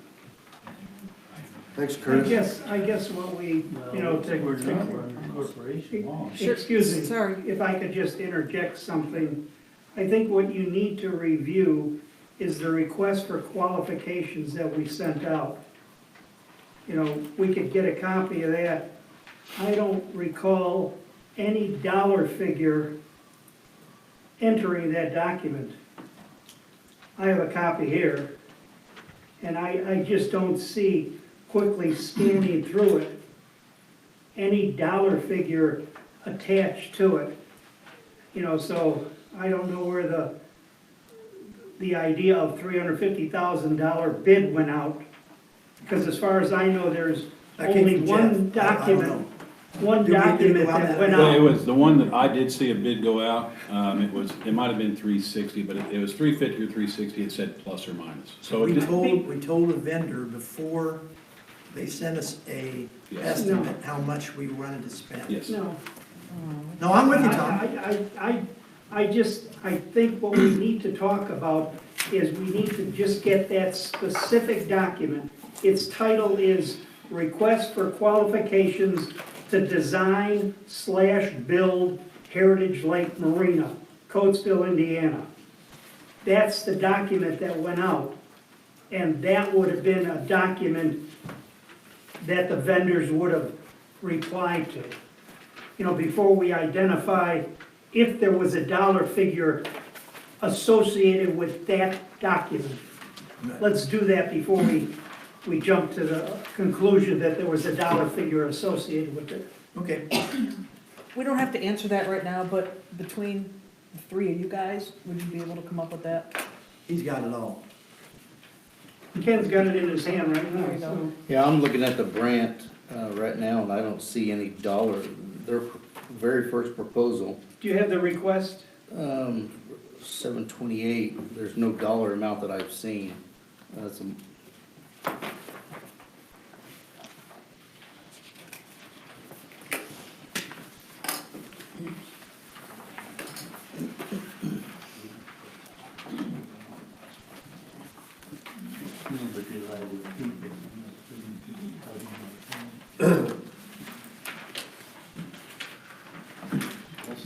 Thanks, Curtis. I guess what we, We're not running a corporation law. Excuse me. Sorry. If I could just interject something. I think what you need to review is the request for qualifications that we sent out. You know, we could get a copy of that. I don't recall any dollar figure entering that document. I have a copy here, and I just don't see, quickly scanning through it, any dollar figure attached to it. You know, so I don't know where the idea of $350,000 bid went out, because as far as I know, there's only one document, that went Well, it out. was the one that I did see a bid go out, it might have been 360, but it was 350 or 360, it said plus or minus. So We it just, told a vendor before they sent us a Yes. estimate how much we wanted to spend. yes. No. No, I'm with you, Tom. I think what we need to talk about is we need to just get that specific document. Its title is Request for Qualifications to Design/Build Heritage Lake Marina, Coatesville, Indiana. That's the document that went out. And that would have been a document that the vendors would have replied to. You know, before we identify if there was a dollar figure associated with that document. Let's do that before we jump to the conclusion that there was a dollar figure associated with it. Okay. We don't have to answer that right now, but between the three of you guys, would you be able to come up with that? He's got it all. Ken's got it in his hand right There you now, go. so. Yeah, I'm looking at the Brandt, right now, and I don't see any dollar, their very first proposal, Do you have the request? 728, there's no dollar amount that I've seen. That's a,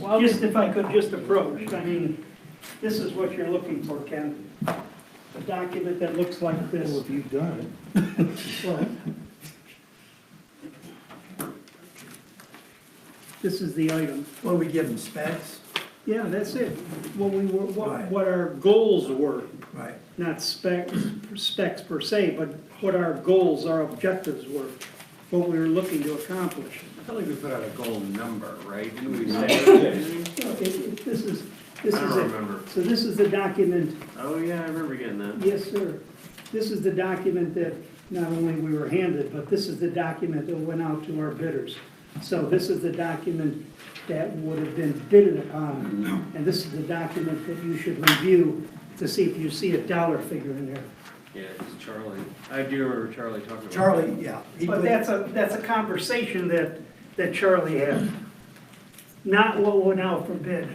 Well, Just if I could just approach, I mean, this is what you're looking for, Ken. A document that looks like this. Well, if you've done it. Well, this is the item. What do we give them, specs? Yeah, that's it. What we were, Right. what our goals were, Right. not specs per se, but what our goals, our objectives were, what we were looking to accomplish. I feel like we put out a goal number, right? Didn't we say? This is I don't it. remember. So this is the document. Oh, yeah, I remember getting that. Yes, sir. This is the document that not only we were handed, but this is the document that went out to our bidders. So this is the document that would have been bidded upon, and this is the document that you should review to see if you see a dollar figure in there. Yeah, it's Charlie. I do remember Charlie talking about Charlie, yeah. But that's a conversation that Charlie had, not what went out for bid.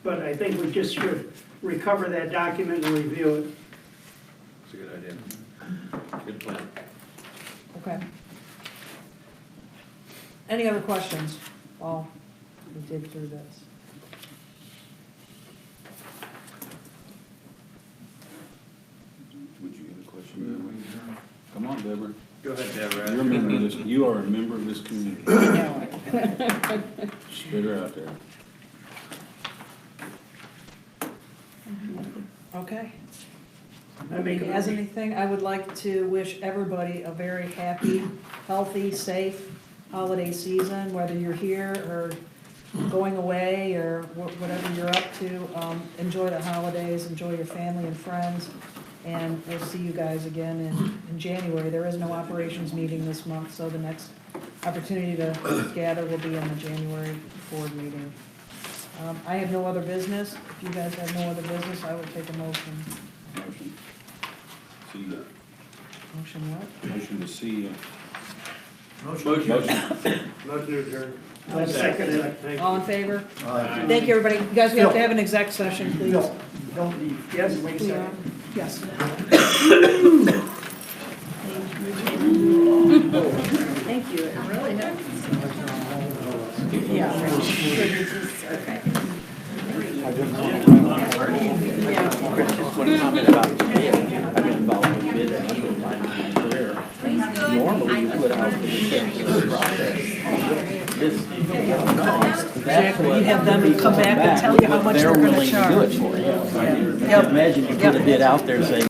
But I think we just should recover that document and review it. It's a good idea. Good plan. Okay. Any other questions while we dig through this? Would you get a question, Deborah? Come on, Deborah. Go ahead, Deborah. You're a member of this, you are a member of this community. No. Spit her out there. Okay. I make a Has motion. anything, I would like to wish everybody a very happy, healthy, safe holiday season, whether you're here or going away or whatever you're up to. Enjoy the holidays, enjoy your family and friends, and we'll see you guys again in January. There is no operations meeting this month, so the next opportunity to gather will be in the January board meeting. I have no other business. If you guys have no other business, I would take a motion. Motion. See ya. Motion what? Motion to see ya. Motion. Not to adjourn. I'll second it. Thank you. All in favor? Aye. Thank you, everybody. You guys, we have to have an exec session, please. No, don't leave. Yes? Wait a second. Yes. Thank you, it really helps. Yeah. Okay. I didn't know. Yeah. Just one comment about the bid. I've been involved with bids a number of times in my career. Normally, you put out the sales process. This, Exactly. You have them come back and tell you how much they're gonna charge. willing to do it for you. I imagine you put a bid out there saying,